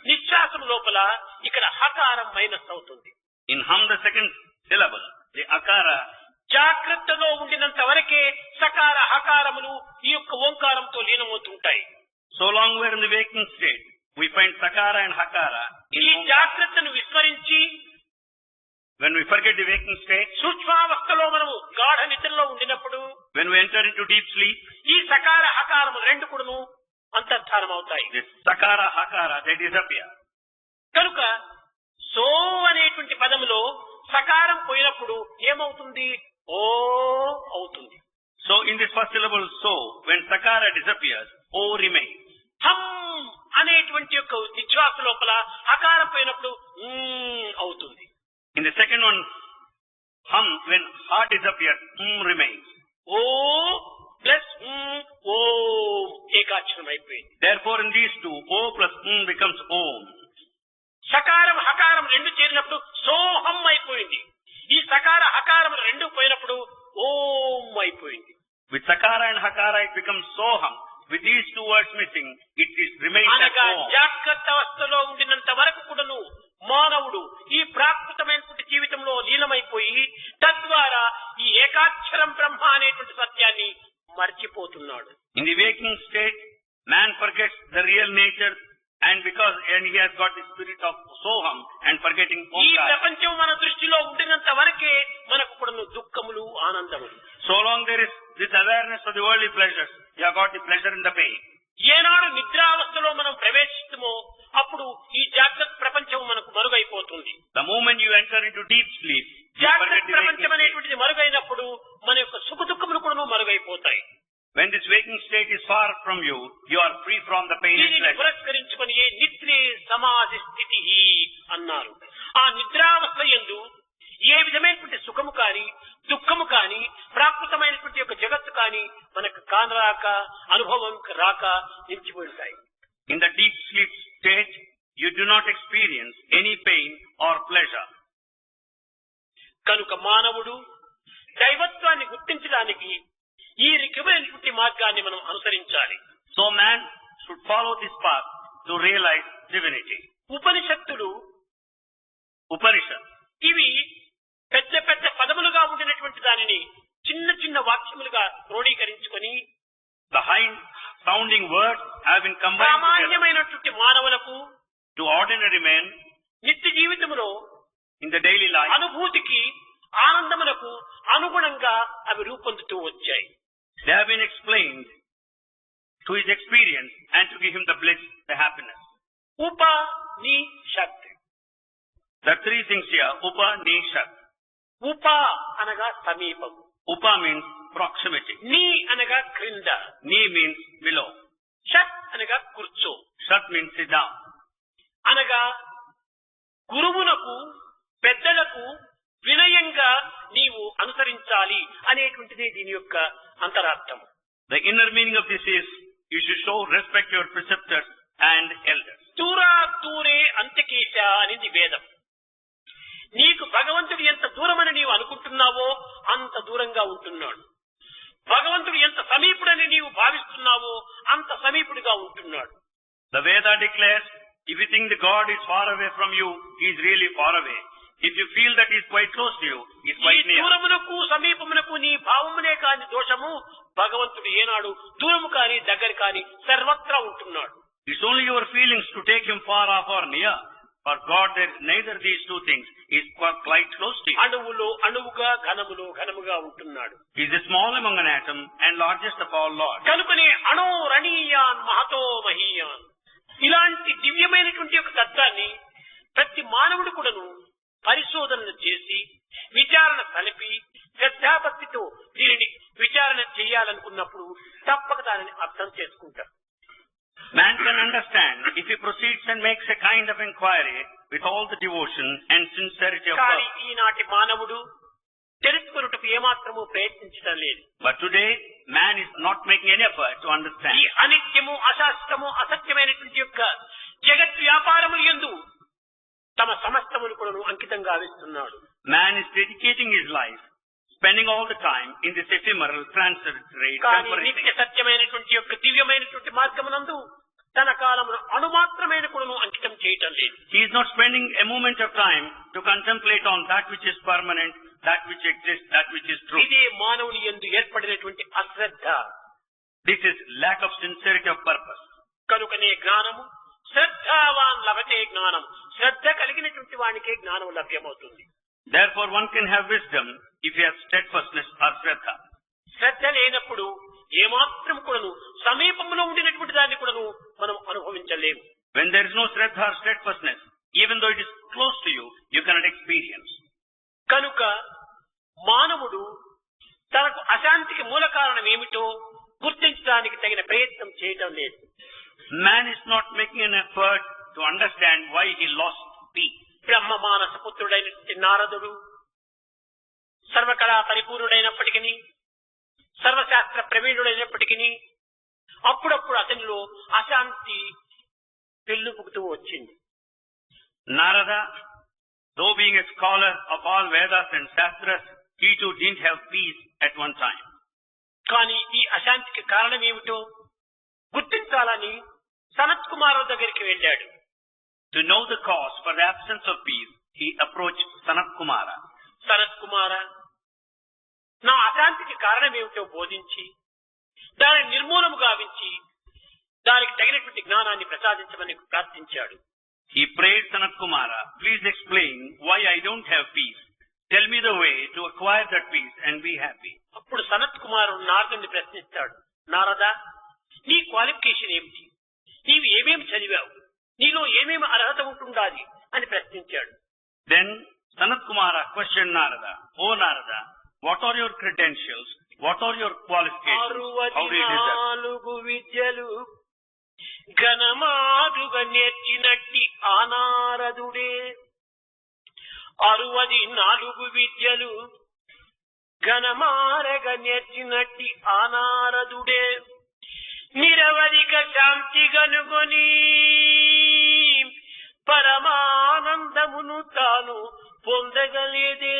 నిశ్వాసం లోపల ఇక్కడ హకారం మైనస్ అవుతుంది. In hum, the second syllable, the Akara, జాగ్రత్తలో ఉండినంత వరకే సకార హకారములు ఈ యొక్క ఓంకారంతో లీనమవుతుంటాయి. so long we're in the waking state, we find Sakara and Hakara in ఈ Omkara. జాగ్రత్తను విస్మరించి When we forget the waking state, సూక్ష్మావస్థలో మనము గాఢ నిద్రలో ఉండినప్పుడు when we enter into deep sleep, ఈ సకార హకారము రెండు కూడాను అంతర్ధానం అవుతాయి. this Sakara, Hakara, they disappear. కనుక సో అనేటువంటి పదములో సకారం పోయినప్పుడు ఏమవుతుంది? ఓ అవుతుంది. So in this first syllable, so, when Sakara disappears, O remains. హమ్ అనేటువంటి యొక్క నిశ్వాస లోపల హకారం పోయినప్పుడు అవుతుంది. In the second one, hum, when ha disappears, remains. ఓ ప్లస్ ఓ ఏకాక్షరం అయిపోయింది. Therefore, in these two, o plus becomes om. సకారం హకారం రెండు చేరినప్పుడు సోహం అయిపోయింది. ఈ సకార హకారం రెండు పోయినప్పుడు ఓం అయిపోయింది. With sakara and hakara, it becomes soham. With these two words missing, it is remains as అనగా om. జాగ్రత్త అవస్థలో ఉండినంత వరకు కూడాను మానవుడు ఈ ప్రాకృతమైనటువంటి జీవితంలో లీనమైపోయి తద్వారా ఈ ఏకాక్షరం బ్రహ్మ అనేటువంటి సత్యాన్ని మర్చిపోతున్నాడు. In the waking state, man forgets the real nature, and he has got the spirit of soham and forgetting ఈ omkara. ప్రపంచం మన దృష్టిలో ఉండినంత వరకే మనకు కూడాను దుఃఖములు ఆనందములు. So long there is this awareness of the worldly pleasures, you have got the pleasure and the pain. ఏనాడు నిద్రావస్థలో మనం ప్రవేశిస్తామో అప్పుడు ఈ జాగ్రత్త ప్రపంచం మనకు మరుగైపోతుంది. The moment you enter into deep sleep, you జాగ్రత్త forget the waking ప్రపంచం state. అనేటువంటిది మరుగైనప్పుడు మన యొక్క సుఖ దుఃఖములు కూడా మరుగైపోతాయి. When this waking state is far from you, you are free from the pain and దీనిని pleasure. పురస్కరించుకొని నిద్రే సమాధి స్థితి అన్నారు. ఆ నిద్రావస్థ యందు ఏ విధమైనటువంటి సుఖము కాని దుఃఖము కాని ప్రాకృతమైనటువంటి యొక్క జగత్తు కాని మనకు కానరాక అనుభవం రాక నిలిచిపోతాయి. In the deep sleep state, you do not experience any pain or pleasure. కనుక మానవుడు దైవత్వాన్ని గుర్తించడానికి ఈ రకమైనటువంటి మార్గాన్ని మనం అనుసరించాలి. So man should follow this path to realize divinity. ఉపనిషత్తులు Upanishad. ఇవి పెద్ద పెద్ద పదములుగా ఉండినటువంటి దానిని చిన్న చిన్న వాక్యములుగా క్రోడీకరించుకొని The high sounding words have been combined together. సామాన్యమైనటువంటి మానవులకు To ordinary men నిత్య జీవితంలో in the daily life, అనుభూతికి ఆనందములకు అనుగుణంగా అవి రూపొందుతూ వచ్చాయి. they have been explained to his experience and to give him the bliss, the happiness. ఉప ని sheath. There are three things here. Upa, Ni, Shat. ఉప అనగా సమీపం, Upa means proximity. నీ అనగా క్రింద, Ni means below. షత్ అనగా కూర్చో, Shat means sit down. అనగా గురువునకు పెద్దలకు వినయంగా నీవు అనుసరించాలి అనేటువంటిది దీని యొక్క అంతరార్థం. The inner meaning of this is you should show respect to your preceptors and elders. దూరా దూరే అంత్యకేశ అనేది వేదం. నీకు భగవంతుడు ఎంత దూరమని నీవు అనుకుంటున్నావో అంత దూరంగా ఉంటున్నాడు. భగవంతుడు ఎంత సమీపుడని నీవు భావిస్తున్నావో అంత సమీపుడిగా ఉంటున్నాడు. The Veda declares, if you think the God is far away from you, he is really far away. If you feel that he is quite close to you, he is ఈ quite near. దూరమునకు సమీపమునకు నీ భావమునే కాని దోషము, భగవంతుడు ఏనాడు దూరము కాని దగ్గర కాని సర్వత్రా ఉంటున్నాడు. It's only your feelings to take him far off or near. For God, there is neither these two things. He is quite close to you. అణువులో అణువుగా ఘనములో ఘనముగా ఉంటున్నాడు. He is the small among an atom and largest of all lords. కనుకనే అణో రణీయాన్ మహతో మహీయాన్, ఇలాంటి దివ్యమైనటువంటి ఒక తత్వాన్ని ప్రతి మానవుడు కూడాను పరిశోధనలు చేసి విచారణ కలిపి శ్రద్ధాభక్తితో దీనిని విచారణ చేయాలనుకున్నప్పుడు తప్పక దానిని అర్థం చేసుకుంటారు. Man can understand if he proceeds and makes a kind of inquiry with all the devotion and sincerity of కానీ heart. ఈనాటి మానవుడు తెలుసుకున్నట్టుకు ఏమాత్రము ప్రయత్నించడం లేదు. But today, man is not making any effort to understand. ఈ అనిత్యము అశాస్త్రము అసత్యమైనటువంటి యొక్క జగత్ వ్యాపారము యందు తమ సమస్తమును కూడా అంకితం గావిస్తున్నాడు. Man is dedicating his life, spending all the time in this ephemeral, transitory, కానీ temporary నిత్య thing. సత్యమైనటువంటి యొక్క దివ్యమైనటువంటి మార్గమునందు తన కాలమును అణుమాత్రమైన కూడా అంకితం చేయటం లేదు. He is not spending a moment of time to contemplate on that which is permanent, that which exists, that which is true. ఇదే మానవుని యందు ఏర్పడినటువంటి అశ్రద్ధ. This is lack of sincerity of purpose. కనుకనే జ్ఞానము శ్రద్ధావాన్ లభతే జ్ఞానం, శ్రద్ధ కలిగినటువంటి వానికే జ్ఞానం లభ్యమవుతుంది. Therefore, one can have wisdom if he has steadfastness or shraddha. శ్రద్ధ లేనప్పుడు ఏమాత్రం కూడాను సమీపంలో ఉండినటువంటి దాన్ని కూడాను మనం అనుభవించలేము. When there is no shraddha or steadfastness, even though it is close to you, you cannot experience. కనుక మానవుడు తనకు అశాంతికి మూల కారణం ఏమిటో గుర్తించడానికి తగిన ప్రయత్నం చేయటం లేదు. Man is not making an effort to understand why he lost peace. బ్రహ్మ మానస పుత్రుడైనటువంటి నారదుడు సర్వకళా పరిపూర్ణుడైనప్పటికీ, సర్వశాస్త్ర ప్రవీణుడైనప్పటికీ అప్పుడప్పుడు అతనిలో అశాంతి పెళ్ళుపుకుతూ వచ్చింది. Narada, though being a scholar of all Vedas and Shastras, he too didn't have peace at one time. కానీ ఈ అశాంతికి కారణం ఏమిటో గుర్తించాలని సనత్ కుమార్ దగ్గరికి వెళ్ళాడు. To know the cause for the absence of peace, he approached Sanat Kumara. Sanath కుమార, నా అశాంతికి కారణం ఏమిటో బోధించి దానిని నిర్మూలము గావించి దానికి తగినటువంటి జ్ఞానాన్ని ప్రసాదించమని ప్రార్థించాడు. He prayed Sanat Kumara, please explain why I don't have peace. Tell me the way to acquire that peace and be happy. అప్పుడు సనత్ కుమారుడు నారదుని ప్రశ్నిస్తాడు. నారదా, నీ క్వాలిఫికేషన్ ఏమిటి? నీవు ఏమేమి చదివావు? నీలో ఏమేమి అర్హత ఉంటుండాలి అని ప్రశ్నించాడు. Then Sanat Kumara questioned Narada, "Oh Narada, what are your credentials? What are your qualifications? How do you deserve?" 64 విద్యలు ఘనమాదుగా నేర్చినట్టి ఆ నారదుడే, 64 విద్యలు ఘనమారగా నేర్చినట్టి ఆ నారదుడే, నిరవధిక శాంతి గనుగొని పరమానందమును తాను పొందగలేదే.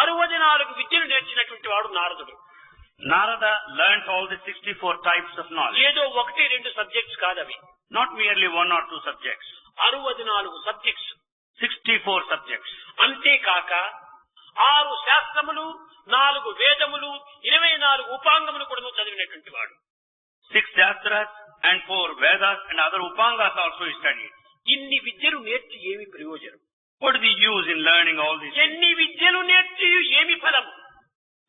64 విద్యలు నేర్చినటువంటి వాడు నారదుడు. Narada learnt all the 64 types of knowledge. ఏదో 1-2 సబ్జెక్ట్స్ కాదవి. Not merely 1 or 2 subjects. 64 subjects. 64 subjects. అంతేకాక 6 శాస్త్రములు, 4 వేదములు, 24 ఉపాంగములు కూడా చదివినటువంటి వాడు. 6 Shastras and 4 Vedas and other Upangas also he studied. ఇన్ని విద్యలు నేర్చి ఏమి ప్రయోజనం? What is the use in learning all these? ఎన్ని విద్యలు నేర్చి ఏమి ఫలం?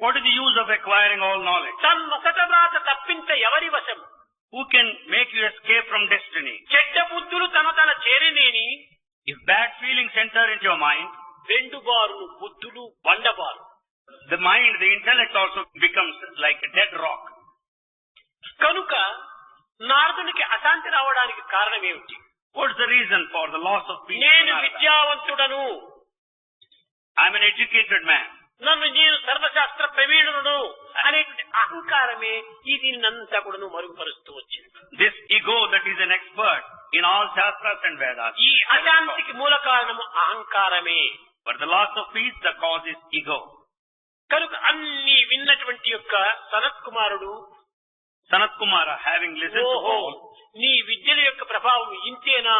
What is the use of acquiring all knowledge? తన్మొసట వ్రాత తప్పించ ఎవరి వశం? Who can make you escape from destiny? చెడ్డ బుద్ధులు తన చేరినేని If bad feelings enter into your mind, వెండుబారులు బుద్ధులు బండబారు. the mind, the intellect also becomes like a dead rock. కనుక నారదునికి అశాంతి రావడానికి కారణం ఏమిటి? What is the reason for the loss of peace? నేను విద్యావంతుడను, I am an educated man. నేను సర్వశాస్త్ర ప్రవీణుడు అనేటువంటి అహంకారమే ఈ దీనినంతా కూడా మరుగుపరుస్తూ వచ్చింది. This ego that is an expert in all Shastras and Vedas. ఈ అశాంతికి మూల కారణము అహంకారమే. For the loss of peace, the cause is ego. కనుక అన్ని విన్నటువంటి యొక్క సనత్ కుమారుడు, Sanat Kumara, having listened to ఓహో all, నీ విద్యల యొక్క ప్రభావం ఇంతేనా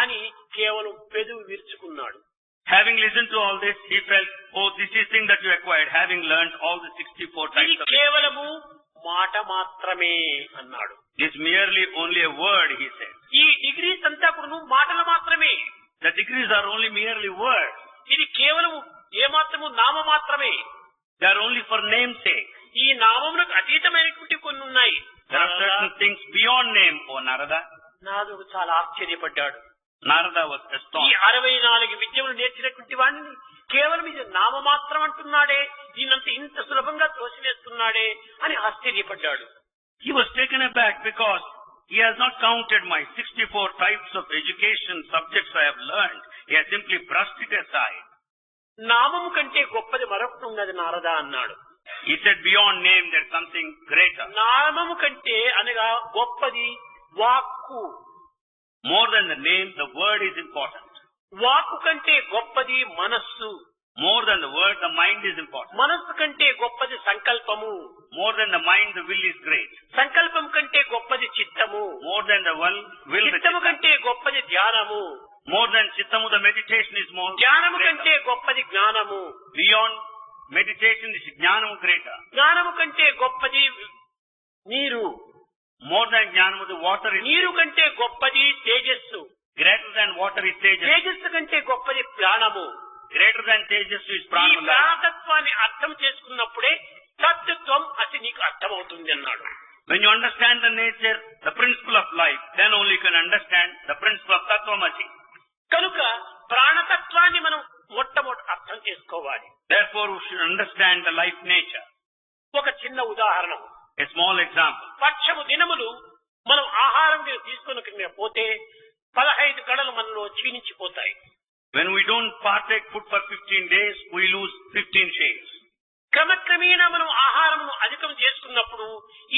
అని కేవలం పెదవి విరుచుకున్నాడు. having listened to all this, he felt, oh, this is thing that you acquired, having learned all the 64 ఇది types of కేవలము మాట మాత్రమే అన్నాడు. It's merely only a word, he said. ఈ డిగ్రీస్ అంతా కూడా మాటలు మాత్రమే. The degrees are only merely words. ఇది కేవలము ఏమాత్రము నామ మాత్రమే. They are only for namesake. ఈ నామములకు అతీతమైనటువంటి కొన్ని ఉన్నాయి. There are certain things beyond name, oh Narada. నారదుడు చాలా ఆశ్చర్యపడ్డాడు. Narada was ఈ astonished. 64 విద్యలు నేర్చినటువంటి వాడిని కేవలం ఇది నామ మాత్రం అంటున్నాడే, దీనంతా ఇంత సులభంగా తోసివేస్తున్నాడే అని ఆశ్చర్యపడ్డాడు. He was taken aback because he has not counted my 64 types of education subjects I have learned. He has simply brushed it aside. నామము కంటే గొప్పది మరొకటి ఉన్నది నారదా అన్నాడు. He said beyond name there's something greater. నామము కంటే అనగా గొప్పది వాక్కు. More than the name, the word is important. వాక్కు కంటే గొప్పది మనస్సు. More than the word, the mind is important. మనస్సు కంటే గొప్పది సంకల్పము. More than the mind, the will is great. సంకల్పం కంటే గొప్పది చిత్తము. More than the will, the చిత్తము chitta. కంటే గొప్పది ధ్యానము. More than chittamu, the meditation is more ధ్యానము greater. కంటే గొప్పది జ్ఞానము. Beyond meditation is jnanamu greater. జ్ఞానము కంటే గొప్పది నీరు. More than jnanamu, the water is నీరు కంటే గొప్పది తేజస్సు. greater than water is tejas. తేజస్సు కంటే గొప్పది ప్రాణము. Greater than tejas is ఈ prana. ప్రాణతత్వాన్ని అర్థం చేసుకున్నప్పుడే తత్వం అది నీకు అర్థమవుతుంది అన్నాడు. When you understand the nature, the principle of life, then only you can understand the principle of Tattvamasi. కనుక ప్రాణతత్వాన్ని మనం మొట్టమొదటి అర్థం చేసుకోవాలి. Therefore, we should understand the life nature. ఒక చిన్న ఉదాహరణ. A small example. పక్షము దినములు మనం ఆహారం తీసుకుని పోతే 15 కళలు మనలో క్షీణించిపోతాయి. When we don't partake food for 15 days, we lose 15 shades. క్రమక్రమేణా మనం ఆహారమును అధికం చేసుకున్నప్పుడు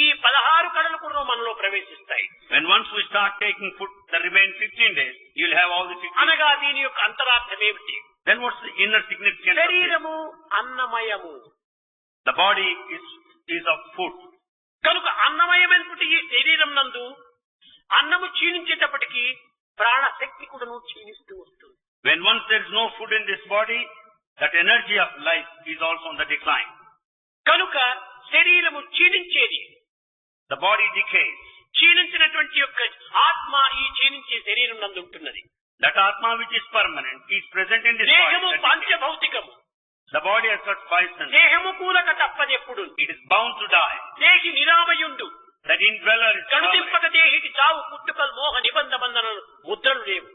ఈ 16 కళలు కూడా మనలో ప్రవేశిస్తాయి. When once we start taking food, the remaining 15 days, you'll have all the 15. అనగా దీని యొక్క అంతరార్థం ఏమిటి? Then what's the inner significance of this? శరీరము అన్నమయము. The body is of food. కనుక అన్నమయమైనటువంటి ఈ శరీరం నందు అన్నము క్షీణించేటప్పటికీ ప్రాణశక్తి కూడాను క్షీణిస్తూ వస్తుంది. When once there is no food in this body, that energy of life is also on the decline. కనుక శరీరము క్షీణించేది. The body decays. క్షీణించినటువంటి యొక్క ఆత్మ ఈ క్షీణించే శరీరం నందు ఉంటున్నది. That Atma which is permanent is present in this దేహము body. పంచభౌతికము. The body has got 5 senses. దేహము కూలక తప్పదెప్పుడు. It is bound to die. దేహి నిరామయుండు. That indweller is కనుదింపక permanent. దేహికి చావు పుట్టుకలు మోహ నిబంధ బంధనలు ముద్రలు లేవు.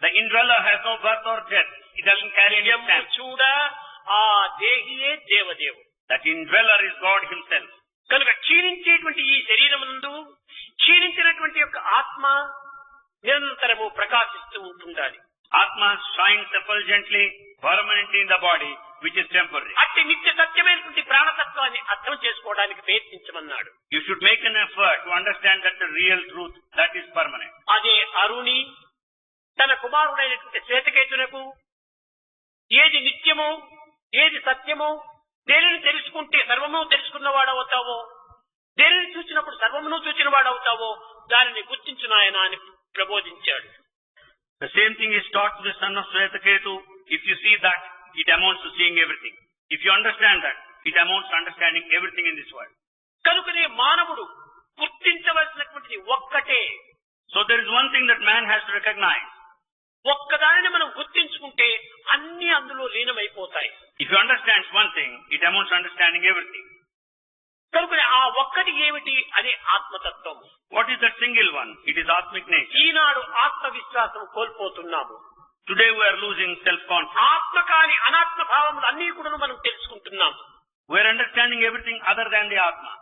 The indweller has no birth or death. It doesn't carry any stamp. చూడ ఆ దేహియే దేవదేవు. That indweller is God himself. కనుక క్షీణించేటువంటి ఈ శరీరం నందు క్షీణించినటువంటి యొక్క ఆత్మ నిరంతరము ప్రకాశిస్తూ ఉంటుండాలి. Atma shines effulgently, permanently in the body, which is temporary. అట్టి నిత్య సత్యమైనటువంటి ప్రాణతత్వాన్ని అర్థం చేసుకోవడానికి ప్రయత్నించమన్నాడు. You should make an effort to understand that the real truth, that is permanent. అదే అరుణి తన కుమారుడైనటువంటి శ్వేతకేతునకు ఏది నిత్యమో ఏది సత్యమో దేనిని తెలుసుకుంటే సర్వము తెలుసుకున్నవాడవుతావో, దేనిని చూసినప్పుడు సర్వమును చూచిన వాడవుతావో దానిని గుర్తించు నాయన అని ప్రబోధించాడు. The same thing is taught to the son of Swetaketu. If you see that, it amounts to seeing everything. If you understand that, it amounts to understanding everything in this world. కనుకనే మానవుడు గుర్తించవలసినటువంటిది ఒక్కటే. So there is one thing that man has to recognize. ఒక్కదానిని మనం గుర్తించుకుంటే అన్ని అందులో లీనమైపోతాయి. If you understand one thing, it amounts to understanding everything. కనుకనే ఆ ఒక్కటి ఏమిటి అనే ఆత్మతత్వం. What is that single one? It is Atmic nature. ఈనాడు ఆత్మవిశ్వాసం కోల్పోతున్నాము. Today we are losing self-confidence. ఆత్మ కాని అనాత్మ భావములు అన్ని కూడా మనం తెలుసుకుంటున్నాం. We are understanding everything other than the Atma.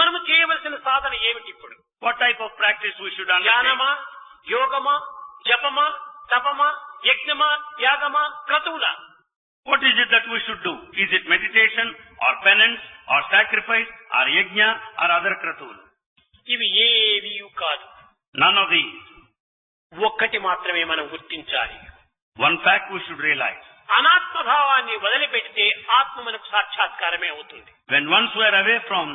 మనము చేయవలసిన సాధన ఏమిటి ఇప్పుడు? What type of practice we should undertake? ధ్యానమా, యోగమా, జపమా, తపమా, యజ్ఞమా, యాగమా, క్రతువులా? What is it that we should do? Is it meditation or penance or sacrifice or yajna or other kratul? ఇవి ఏవి కాదు. None of these. ఒక్కటి మాత్రమే మనం గుర్తించాలి. One fact we should realize. అనాత్మ భావాన్ని వదిలిపెడితే ఆత్మ మనకు సాక్షాత్కారమే అవుతుంది. When once we are away from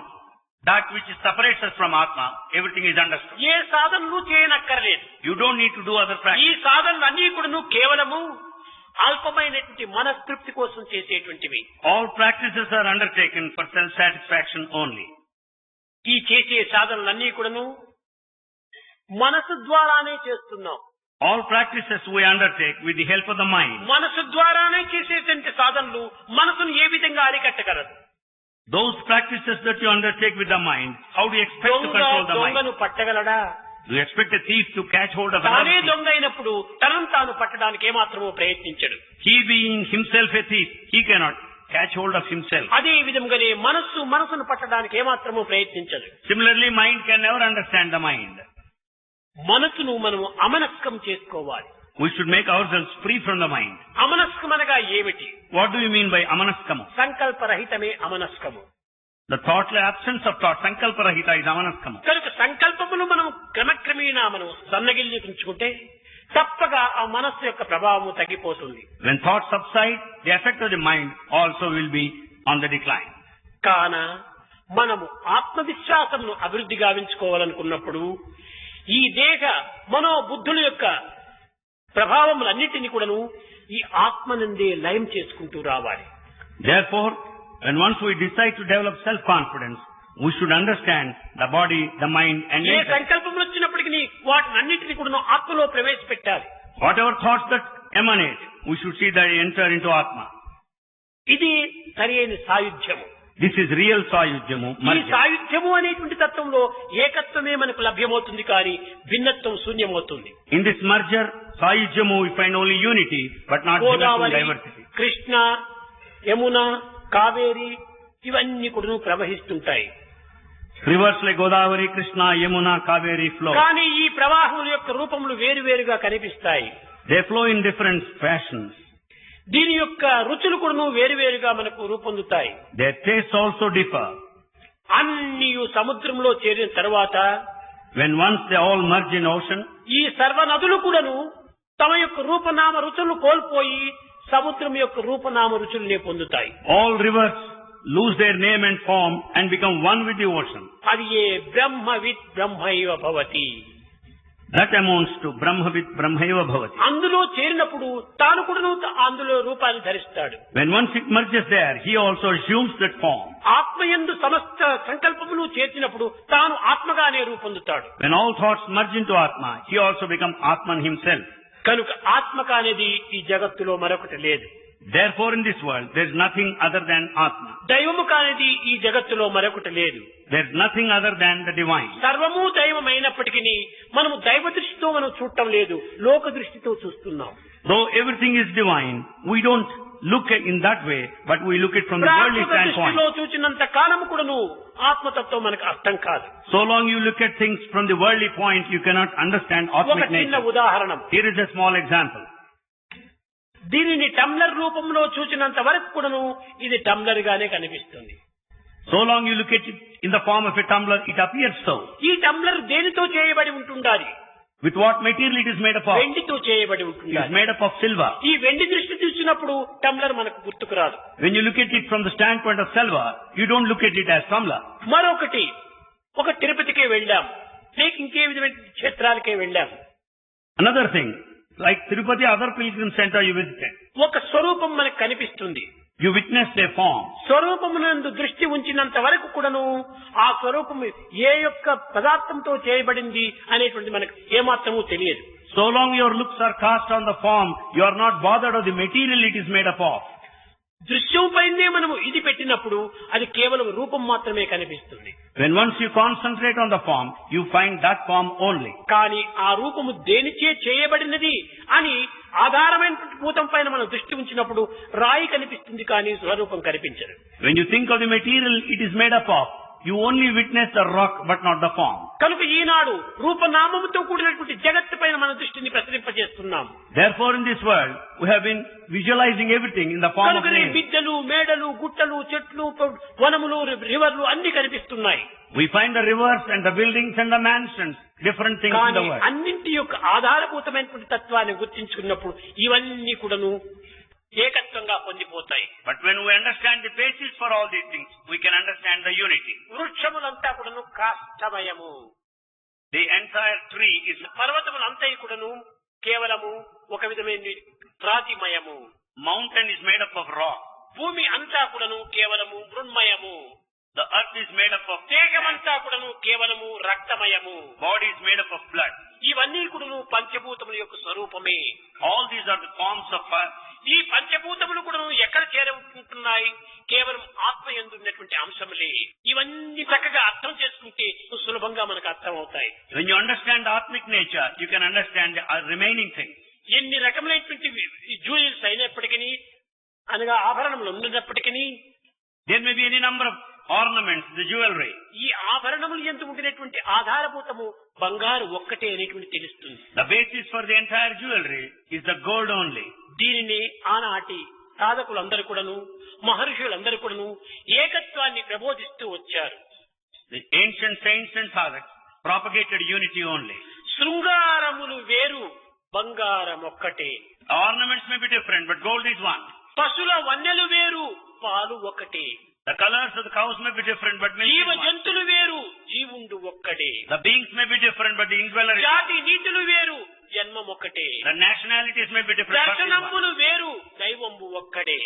that which separates us from Atma, everything is understood. ఏ సాధనలు చేయనక్కర్లేదు. You don't need to do other ఈ practice. సాధనలు అన్ని కూడా కేవలము అల్పమైనటువంటి మనస్తృప్తి కోసం చేసేటువంటివి. All practices are undertaken for self-satisfaction only. ఈ చేసే సాధనలన్నీ కూడాను మనసు ద్వారానే చేస్తున్నాం. All practices we undertake with the help of the mind. మనసు ద్వారానే చేసేటువంటి సాధనలు మనసును ఏ విధంగా అరికట్టగలదు? Those practices that you undertake with the mind, how do you expect to control the mind? దొంగను పట్టగలడా? Do you expect a thief to catch hold of తానే another thief? దొంగ అయినప్పుడు తనను తాను పట్టడానికి ఏమాత్రమూ ప్రయత్నించడు. He being himself a thief, he cannot catch hold of himself. అదే విధంగానే మనసును పట్టడానికి ఏమాత్రమూ ప్రయత్నించదు. Similarly, mind can never understand the mind. మనసును మనము అమనస్కం చేసుకోవాలి. We should make ourselves free from the mind. అమనస్కం అనగా ఏమిటి? What do you mean by amanaskamu? సంకల్పరహితమే అమనస్కము. The thoughtless absence of thought, sankalparahita, is amanaskamu. కనుక సంకల్పమును మనం క్రమక్రమేణా మనం సన్నగిల్లించుకుంటే తప్పగా ఆ మనస్సు యొక్క ప్రభావము తగ్గిపోతుంది. When thoughts subside, the effect of the mind also will be on the decline. కాన మనము ఆత్మవిశ్వాసమును అభివృద్ధి గావించుకోవాలనుకున్నప్పుడు ఈ దేహ మనోబుద్ధుల యొక్క ప్రభావములన్నిటినీ కూడాను ఈ ఆత్మనందే లయం చేసుకుంటూ రావాలి. Therefore, when once we decide to develop self-confidence, we should understand the body, the mind, and A nature. సంకల్పములు వచ్చినప్పటికీ వాటిని అన్నిటినీ కూడాను ఆత్మలో ప్రవేశపెట్టాలి. Whatever thoughts that emanate, we should see that enter into Atma. ఇది సరైన సాయుధ్యము. This is real Sayujyamu. ఈ సాయుధ్యము అనేటువంటి తత్వంలో ఏకత్వమే మనకు లభ్యమవుతుంది కానీ భిన్నత్వం శూన్యమవుతుంది. In this merger, Sayujyamu, we find only unity, but not Godavari, diversity. Krishna, Yamuna, Kaveri ఇవన్నీ కూడా ప్రవహిస్తుంటాయి. Rivers like Godavari, Krishna, Yamuna, Kaveri flow. కానీ ఈ ప్రవాహముల యొక్క రూపములు వేరువేరుగా కనిపిస్తాయి. They flow in different fashions. దీని యొక్క రుచులు కూడా వేరువేరుగా మనకు రూపొందుతాయి. Their tastes also differ. అన్ని సముద్రంలో చేరిన తర్వాత When once they all merge in ocean, ఈ సర్వ నదులు కూడాను తమ యొక్క రూపనామ రుచులు కోల్పోయి సముద్రం యొక్క రూపనామ రుచులనే పొందుతాయి. all rivers lose their name and form and become one with the ocean. అది ఏ బ్రహ్మవిత్ బ్రహ్మైవ భవతి. That amounts to Brahmavit Brahmaiva Bhavati. అందులో చేరినప్పుడు తాను కూడా అందులో రూపాన్ని ధరిస్తాడు. When once it merges there, he also assumes that form. ఆత్మయందు సమస్త సంకల్పములు చేర్చినప్పుడు తాను ఆత్మగానే రూపొందుతాడు. When all thoughts merge into Atma, he also becomes Atman himself. కనుక ఆత్మక అనేది ఈ జగత్తులో మరొకటి లేదు. Therefore in this world, there is nothing other than Atma. దైవము కానిది ఈ జగత్తులో మరొకటి లేదు. There is nothing other than the divine. సర్వము దైవమైనప్పటికీ మనము దైవ దృష్టితో మనం చూడటం లేదు, లోక దృష్టితో చూస్తున్నాం. Though everything is divine, we don't look in that way, but we look it from the worldly standpoint. దృష్టిలో చూచినంత కాలము కూడాను ఆత్మతత్వం మనకు అర్థం కాదు. So long you look at things from the worldly point, you cannot understand ఒక Atmic చిన్న nature. ఉదాహరణ. Here is a small example. దీనిని టంబ్లర్ రూపంలో చూచినంత వరకు కూడాను ఇది టంబ్లర్ గానే కనిపిస్తుంది. So long you look at it in the form of a tumbler, it appears so. ఈ టంబ్లర్ దేనితో చేయబడి ఉంటుండాలి? With what material it is made up of? వెండితో చేయబడి It is ఉంటుండాలి. made up of silver. ఈ వెండి దృష్టి చూసినప్పుడు టంబ్లర్ మనకు గుర్తుకు రాదు. When you look at it from the standpoint of silver, you don't look at it as tumbler. మరొకటి, ఒక తిరుపతికే వెళ్ళాం, లేక ఇంకే విధమైన క్షేత్రాలకే వెళ్ళాం. Another thing, like Tirupati, other pilgrim center you visited, ఒక స్వరూపం మనకు కనిపిస్తుంది. you witnessed a form. స్వరూపమునందు దృష్టి ఉంచినంత వరకు కూడాను ఆ స్వరూపము ఏ యొక్క పదార్థంతో చేయబడింది అనేటువంటి మనకు ఏమాత్రము తెలియదు. So long your looks are cast on the form, you are not bothered of the material it is made up of. దృశ్యం పైనే మనము ఇది పెట్టినప్పుడు అది కేవలం రూపం మాత్రమే కనిపిస్తుంది. When once you concentrate on the form, you find that form only. కానీ ఆ రూపము దేనిచే చేయబడినది అని ఆధారమైనటువంటి భూతం పైన మనం దృష్టి ఉంచినప్పుడు రాయి కనిపిస్తుంది, కానీ స్వరూపం కనిపించదు. When you think of the material it is made up of, you only witness the rock but not the form. కనుక ఈనాడు రూపనామముతో కూడినటువంటి జగత్తు పైన మన దృష్టిని ప్రసరింపజేస్తున్నాం. Therefore in this world, we have been visualizing everything in the form of కనుకనే name. బిద్దలు, మేడలు, గుట్టలు, చెట్లు, వనములు, రివర్లు అన్ని కనిపిస్తున్నాయి. We find the rivers and the buildings and the mansions, different things in కానీ the world. అన్నింటి యొక్క ఆధారభూతమైనటువంటి తత్వాన్ని గుర్తించుకున్నప్పుడు ఇవన్నీ కూడాను ఏకత్వంగా పొందిపోతాయి. But when we understand the basis for all these things, we can understand the unity. వృక్షములంతా కూడాను కాష్టమయము. The entire tree is, పర్వతములంతా కూడాను కేవలము ఒక విధమైన రాతిమయము. mountain is made up of rock. భూమి అంతా కూడాను కేవలము మృన్మయము. The earth is made up of దేహమంతా కూడాను కేవలము రక్తమయము. body is made up of blood. ఇవన్నీ కూడాను పంచభూతముల యొక్క స్వరూపమే. All these are the forms of earth. ఈ పంచభూతములు కూడా ఎక్కడ చేరుకుంటున్నాయి? కేవలం ఆత్మ యందు ఉన్నటువంటి అంశములే. ఇవన్నీ చక్కగా అర్థం చేసుకుంటే సులభంగా మనకు అర్థం అవుతాయి. When you understand Atmic nature, you can understand the remaining things. ఎన్ని రకములైనటువంటి జ్యువెలరీస్ అయినప్పటికీ, అనగా ఆభరణములు ఉన్నప్పటికీ, There may be any number of ornaments, the jewelry. ఈ ఆభరణములు యందు ఉండినటువంటి ఆధారభూతము బంగారు ఒక్కటే అనేటువంటి తెలుస్తుంది. The basis for the entire jewelry is the gold only. దీనిని ఆనాటి సాధకులందరూ కూడాను, మహర్షులందరూ కూడాను ఏకత్వాన్ని ప్రబోధిస్తూ వచ్చారు. The ancient saints and sadhaks propagated unity only. శృంగారములు వేరు, బంగారం ఒక్కటే. Ornaments may be different, but gold is one. పశుల వన్నెలు వేరు, పాలు ఒక్కటే. The colors of the cows may be different, but milk జీవ is one. జంతులు వేరు, జీవుండు ఒక్కడే. The beings may be different, but the indweller is one. జాతి నీతులు వేరు, జన్మం ఒక్కటే. The nationalities may be different, but God is one. దర్శనములు వేరు, దైవంబు ఒక్కడే.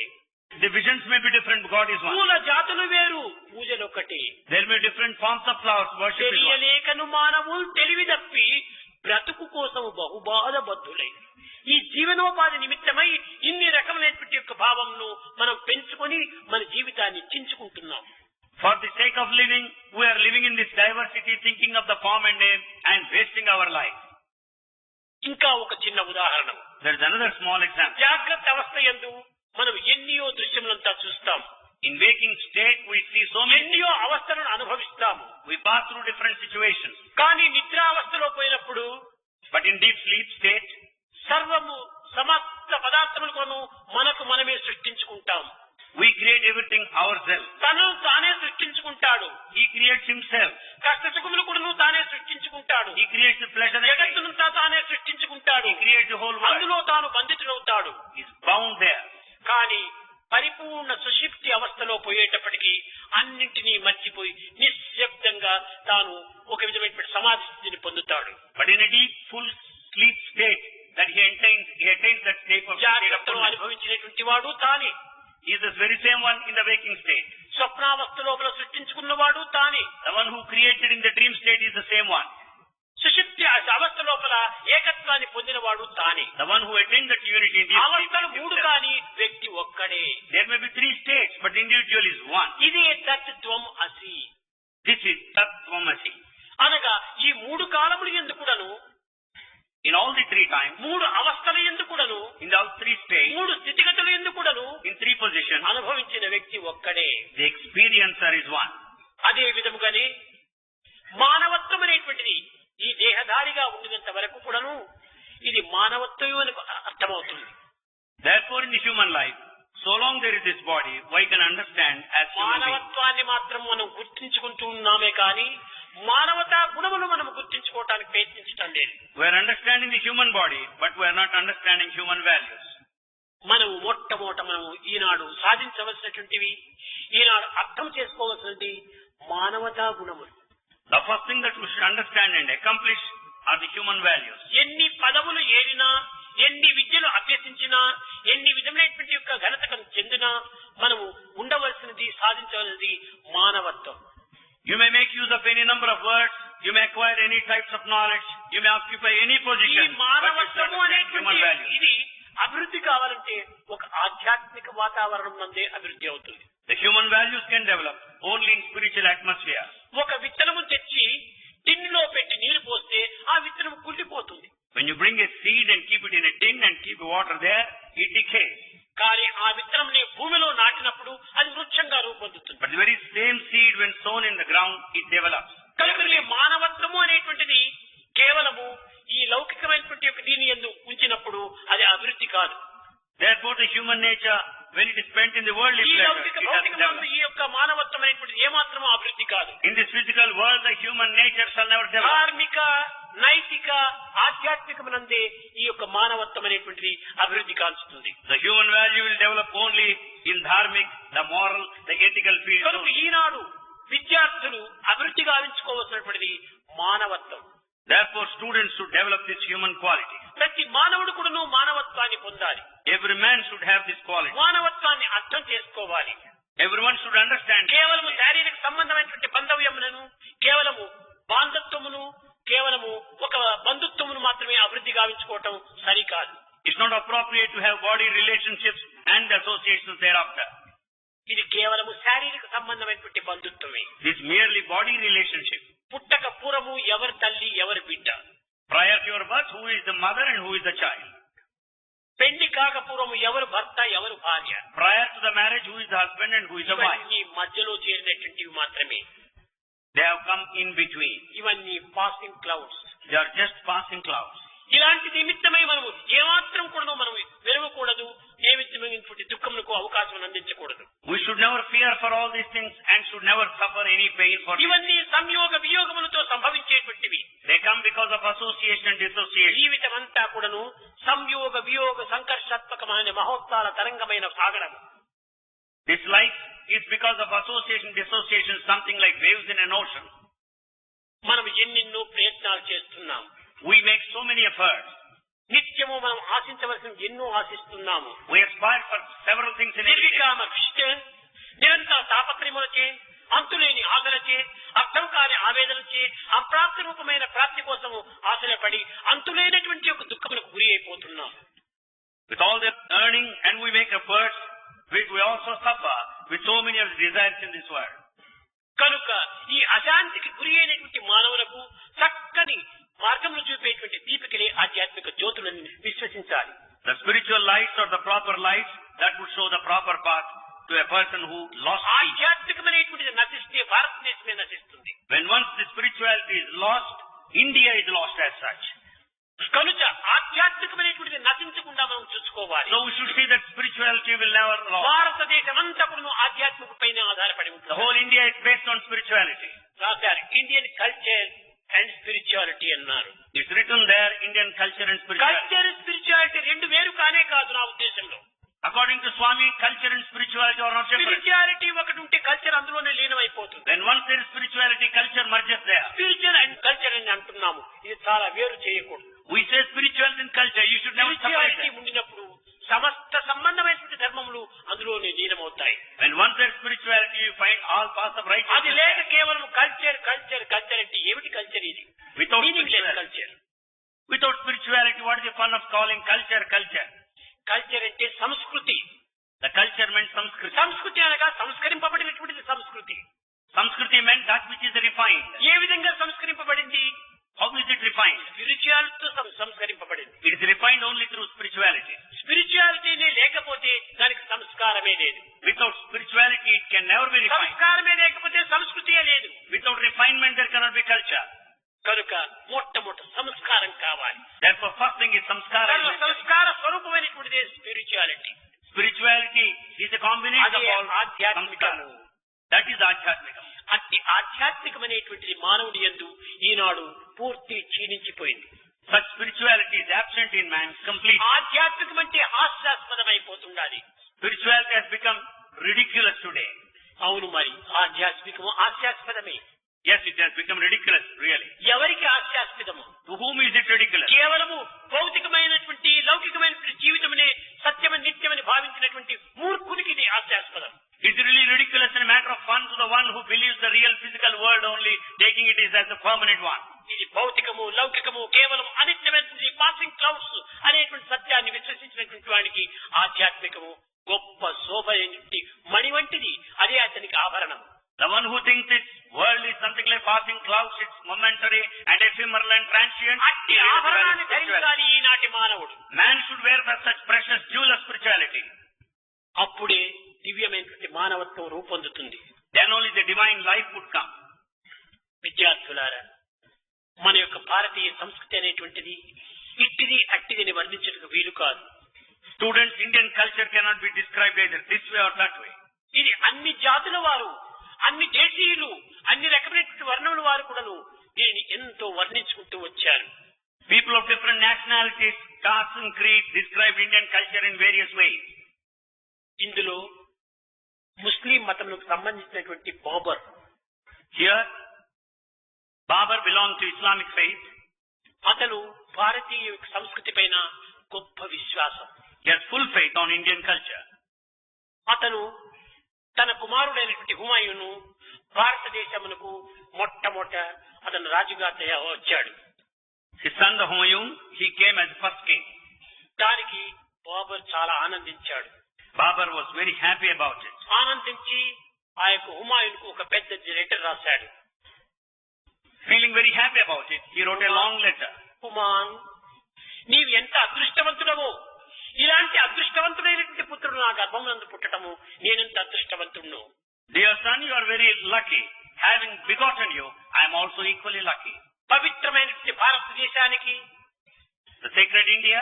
The visions may be different, but God is one. పూల జాతులు వేరు, పూజలొక్కటే. There may be different forms of flowers, worship is one. తెలియలేకను మానవులు తెలివి తప్పి బ్రతుకు కోసం బహుబాధబద్ధులై ఈ జీవనోపాధి నిమిత్తమై ఇన్ని రకమైనటువంటి యొక్క భావంను మనం పెంచుకొని మన జీవితాన్ని చించుకుంటున్నాం. For the sake of living, we are living in this diversity, thinking of the form and name, and wasting our life. ఇంకా ఒక చిన్న ఉదాహరణ. There is another small example. జాగ్రత్త అవస్థ యందు మనం ఎన్నో దృశ్యములంతా చూస్తాం. In waking state, we see so many. ఎన్నో అవస్థలను అనుభవిస్తాము. We pass through different situations. కానీ నిద్రావస్థలో పోయినప్పుడు, But in deep sleep state, సర్వము సమస్త పదార్థములను మనకు మనమే సృష్టించుకుంటాం. we create everything ourselves. తను తానే సృష్టించుకుంటాడు. He creates himself. కష్ట సుఖములు కూడా తానే సృష్టించుకుంటాడు. He creates the pleasure and pain. జగత్తునంతా తానే సృష్టించుకుంటాడు. He creates the whole world. అందులో తాను బంధితుడవుతాడు. He is bound there. కానీ పరిపూర్ణ సుషుప్తి అవస్థలో పోయేటప్పటికీ అన్నింటినీ మర్చిపోయి నిశ్శబ్దంగా తాను ఒక విధమైనటువంటి సమాధి స్థితిని పొందుతాడు. But in a deep, full sleep state, that he attains that state of జాగ్రత్తలో అనుభవించినటువంటి వాడు తానే. He is the very same one in the waking state. స్వప్నావస్థ లోపల సృష్టించుకున్నవాడు తానే. The one who created in the dream state is the same one. సుషుప్తి అవస్థ లోపల ఏకత్వాన్ని పొందినవాడు తానే. The one who attained that unity in the అవస్థలు మూడు కానీ వ్యక్తి ఒక్కడే. There may be 3 states, but the individual is one. ఇదే తత్వం అసి. This is Tattvamasi. అనగా ఈ మూడు కాలములు ఎందుకుడను, In all the 3 times, మూడు అవస్థలు ఎందుకుడను, in all 3 states, మూడు స్థితిగతులు ఎందుకుడను in 3 positions, అనుభవించిన వ్యక్తి ఒక్కడే. the experiencer is one. అదే విధముగానే మానవత్వం అనేటువంటిది ఈ దేహధారిగా ఉండినంత వరకు కూడాను ఇది మానవత్వం అని అర్థమవుతుంది. Therefore, in the human life, so long there is this body, one can understand as human being. మానవత్వాన్ని మాత్రం మనం గుర్తించుకుంటూ ఉన్నామే కానీ మానవతా గుణములు మనం గుర్తించుకోవటానికి ప్రయత్నించటం లేదు. We are understanding the human body, but we are not understanding human values. మనం మొట్టమొదట మనం ఈనాడు సాధించవలసినటువంటివి, ఈనాడు అర్థం చేసుకోవాల్సినది మానవతా గుణములు. The first thing that we should understand and accomplish are the human values. ఎన్ని పదవులు ఏరినా, ఎన్ని విద్యలు అభ్యసించినా, ఎన్ని విధమైనటువంటి యొక్క ఘనతకు చెందినా మనము ఉండవలసినది, సాధించవలసినది మానవత్వం. You may make use of any number of words, you may acquire any types of knowledge, you may occupy any ఈ position, but you should మానవత్వము understand human అనేటువంటి values. ఇది అభివృద్ధి కావాలంటే ఒక ఆధ్యాత్మిక వాతావరణం నందే అభివృద్ధి అవుతుంది. The human values can develop only in spiritual atmosphere. ఒక విత్తనము తెచ్చి టిన్నులో పెట్టి నీరు పోస్తే ఆ విత్తనం కుళ్ళిపోతుంది. When you bring a seed and keep it in a tin and keep water there, it decays. కానీ ఆ విత్తనంని భూమిలో నాటినప్పుడు అది వృక్షంగా రూపొందుతుంది. But the very same seed when sown in the ground, it develops. కనుక ఈ మానవత్వము అనేటువంటిది కేవలము ఈ లౌకికమైనటువంటి యొక్క దీని యందు ఉంచినప్పుడు అది అభివృద్ధి కాదు. Therefore, the human nature, when it is spent in the worldly ఈ pleasure, లౌకిక it has భౌతిక developed. ఈ యొక్క మానవత్వం అనేటువంటిది ఏమాత్రమూ అభివృద్ధి కాదు. In this physical world, the human nature shall never develop. ధార్మిక, నైతిక, ఆధ్యాత్మికమునందే ఈ యొక్క మానవత్వం అనేటువంటిది అభివృద్ధి కాల్చుతుంది. The human value will develop only in dharmic, the moral, the ethical field. కనుక ఈనాడు విద్యార్థులు అభివృద్ధి గావించుకోవాల్సినటువంటిది మానవత్వం. Therefore, students should develop this human quality. ప్రతి మానవుడు కూడాను మానవత్వాన్ని పొందాలి. Every man should have this quality. మానవత్వాన్ని అర్థం చేసుకోవాలి. Everyone should understand. కేవలము శారీరక సంబంధమైనటువంటి బంధవ్యములను, కేవలము బాంధత్వమును, కేవలము ఒక బంధుత్వమును మాత్రమే అభివృద్ధి గావించుకోవటం సరికాదు. It's not appropriate to have body relationships and associations thereafter. ఇది కేవలము శారీరక సంబంధమైనటువంటి బంధుత్వమే. This merely body relationship. పుట్టక పూర్వము ఎవరి తల్లి ఎవరి బిడ్డ, Prior to your birth, who is the mother and who is the child? పెళ్లి కాక పూర్వము ఎవరు భర్త ఎవరు భార్య, Prior to the marriage, who is the husband and who is the wife? ఇవన్నీ మధ్యలో చేరినటువంటివి మాత్రమే. They have come in between. ఇవన్నీ passing clouds. They are just passing clouds. ఇలాంటి నిమిత్తమై మనము ఏమాత్రం కూడా మనం వెరవకూడదు, ఏ విధమైనటువంటి దుఃఖములకు అవకాశం అందించకూడదు. We should never fear for all these things and should never suffer any pain for them. ఇవన్నీ సంయోగ వియోగములతో సంభవించేటువంటివి. They come because of association and dissociation. జీవితం అంతా కూడాను సంయోగ వియోగ సంకర్షాత్మకమైన మహోత్సాల తరంగమైన సాగరము. This life is because of association, dissociation, something like waves in an ocean. మనం ఎన్నెన్నో ప్రయత్నాలు చేస్తున్నాం. We make so many efforts. నిత్యము మనం ఆశించవలసిన ఎన్నో ఆశిస్తున్నాము. We aspire for several things in every day. నిర్వికామ కృషిచే, నిరంతర తాపత్రయములచే, అంతులేని ఆశలచే, అర్థం కాని ఆవేదనచే, అప్రాప్తి రూపమైన ప్రాప్తి కోసము ఆశలపడి అంతులేనటువంటి ఒక దుఃఖములకు గురి అయిపోతున్నాం. With all the earning and we make efforts, we also suffer with so many of the desires in this world. కనుక ఈ అశాంతికి గురి అయినటువంటి మానవులకు చక్కని మార్గములు చూపేటువంటి దీపికలే ఆధ్యాత్మిక జ్యోతులను విశ్వసించాలి. The spiritual lights or the proper lights that would show the proper path to a person who lost peace. ఆధ్యాత్మికమైనటువంటిది నశిస్తే భారతదేశమే నశిస్తుంది. When once the spirituality is lost, India is lost as such. కనుక ఆధ్యాత్మికమైనటువంటిది నశించకుండా మనం చూసుకోవాలి. So we should see that spirituality will never lost. భారతదేశం అంతా కూడా ఆధ్యాత్మిక పైన ఆధారపడి ఉంటుంది. The whole India is based on spirituality. రాశారు ఇండియన్ కల్చర్ అండ్ స్పిరిచువాలిటీ అన్నారు. It's written there, Indian culture and spirituality. Culture spirituality రెండు వేరు కానే కాదు నా ఉద్దేశంలో. According to Swami, culture and spirituality are not separate. Spirituality ఒకటి ఉంటే కల్చర్ అందులోనే లీనమైపోతుంది. When once there is spirituality, culture merges there. Spiritual and culture అని అంటున్నాము. ఇది చాలా వేరు చేయకూడదు. We say spirituality and culture, you should never separate spirituality them. ఉండినప్పుడు సమస్త సంబంధమైనటువంటి ధర్మములు అందులోనే లీనమవుతాయి. When once there is spirituality, you find all paths of అది righteousness. లేక కేవలం కల్చర్ కల్చర్ కల్చర్ అంటే ఏమిటి కల్చర్ ఇది? Without మీనింగ్ లేదు spirituality. Culture. Without spirituality, what is the fun of calling culture, culture? Culture అంటే సంస్కృతి. The culture meant Samskriti. సంస్కృతి అనగా సంస్కరింపబడినటువంటిది సంస్కృతి. Samskriti meant that which is refined. ఏ విధంగా సంస్కరింపబడింది? How is it refined? స్పిరిచువాలిటీతో సంస్కరింపబడింది. It is refined only through spirituality. స్పిరిచువాలిటీనే లేకపోతే దానికి సంస్కారమే లేదు. Without spirituality, it can never be refined. సంస్కారమే లేకపోతే సంస్కృతియే లేదు. Without refinement, there cannot be culture. కనుక మొట్టమొదటి సంస్కారం కావాలి. Therefore, first thing is samskara. Sanskar స్వరూపమైనటువంటిదే spirituality. Spirituality is a combination అదే of all ఆధ్యాత్మికము. samskara. That is adhyatmikam. అట్టి ఆధ్యాత్మికమైనటువంటిది మానవుడి యందు ఈనాడు పూర్తి క్షీణించిపోయింది. Such spirituality is absent in man completely. ఆధ్యాత్మికం అంటే హాస్యాస్పదమైపోతుండాలి. Spirituality has become ridiculous today. అవును, మరి ఆధ్యాత్మికము హాస్యాస్పదమే. Yes, it has become ridiculous, really. ఎవరికి హాస్యాస్పదము? To whom is it ridiculous? కేవలము భౌతికమైనటువంటి లౌకికమైనటువంటి జీవితమనే సత్యమని నిత్యమని భావించినటువంటి మూర్ఖునికి ఇది హాస్యాస్పదం. It's really ridiculous and a matter of fun to the one who believes the real physical world only, taking it as a permanent one. ఇది భౌతికము లౌకికము కేవలం అనిత్యమైనటువంటి పాసింగ్ క్లౌడ్స్ అనేటువంటి సత్యాన్ని విశ్వసించినటువంటి వాడికి ఆధ్యాత్మికము గొప్ప శోభ అయినటువంటి మణి వంటిది. అదే అతనికి ఆభరణం. The one who thinks this world is something like passing clouds, it's momentary and ephemeral and transient. అట్టి ఆభరణాన్ని ధరించాలి ఈనాటి మానవుడు. Man should wear such precious jewel of spirituality. అప్పుడే దివ్యమైనటువంటి మానవత్వం రూపొందుతుంది. Then only the divine life would come. విద్యార్థులారా, మన యొక్క భారతీయ సంస్కృతి అనేటువంటిది ఇట్టిది అట్టిదని వర్ణించడానికి వీలు కాదు. Students, Indian culture cannot be described either this way or that way. ఇది అన్ని జాతుల వారు, అన్ని దేశీయులు, అన్ని రకమైనటువంటి వర్ణముల వారు కూడాను దీనిని ఎంతో వర్ణించుకుంటూ వచ్చారు. People of different nationalities, castes and creeds describe Indian culture in various ways. ఇందులో ముస్లిం మతంకు సంబంధించినటువంటి Babur, Here, Babur belonged to Islamic faith. అతను భారతీయ సంస్కృతి పైన గొప్ప విశ్వాసం. He has full faith on Indian culture. అతను తన కుమారుడైనటువంటి హుమాయూను భారతదేశమునకు మొట్టమొదట అతను రాజుగా వచ్చాడు. His son, the Humayun, he came as the first king. దానికి బాబర్ చాలా ఆనందించాడు. Babur was very happy about it. ఆనందించి ఆ యొక్క హుమాయూన్కు ఒక పెద్ద లెటర్ రాశాడు. Feeling very happy about it, he wrote a long letter. హుమాన్, నీవు ఎంత అదృష్టవంతుడవో! ఇలాంటి అదృష్టవంతుడైనటువంటి పుత్రుడు నా గర్భమునందు పుట్టడము నేనెంత అదృష్టవంతుడును. Dear son, you are very lucky. Having begotten you, I am also equally lucky. పవిత్రమైనటువంటి భారతదేశానికి, The sacred India,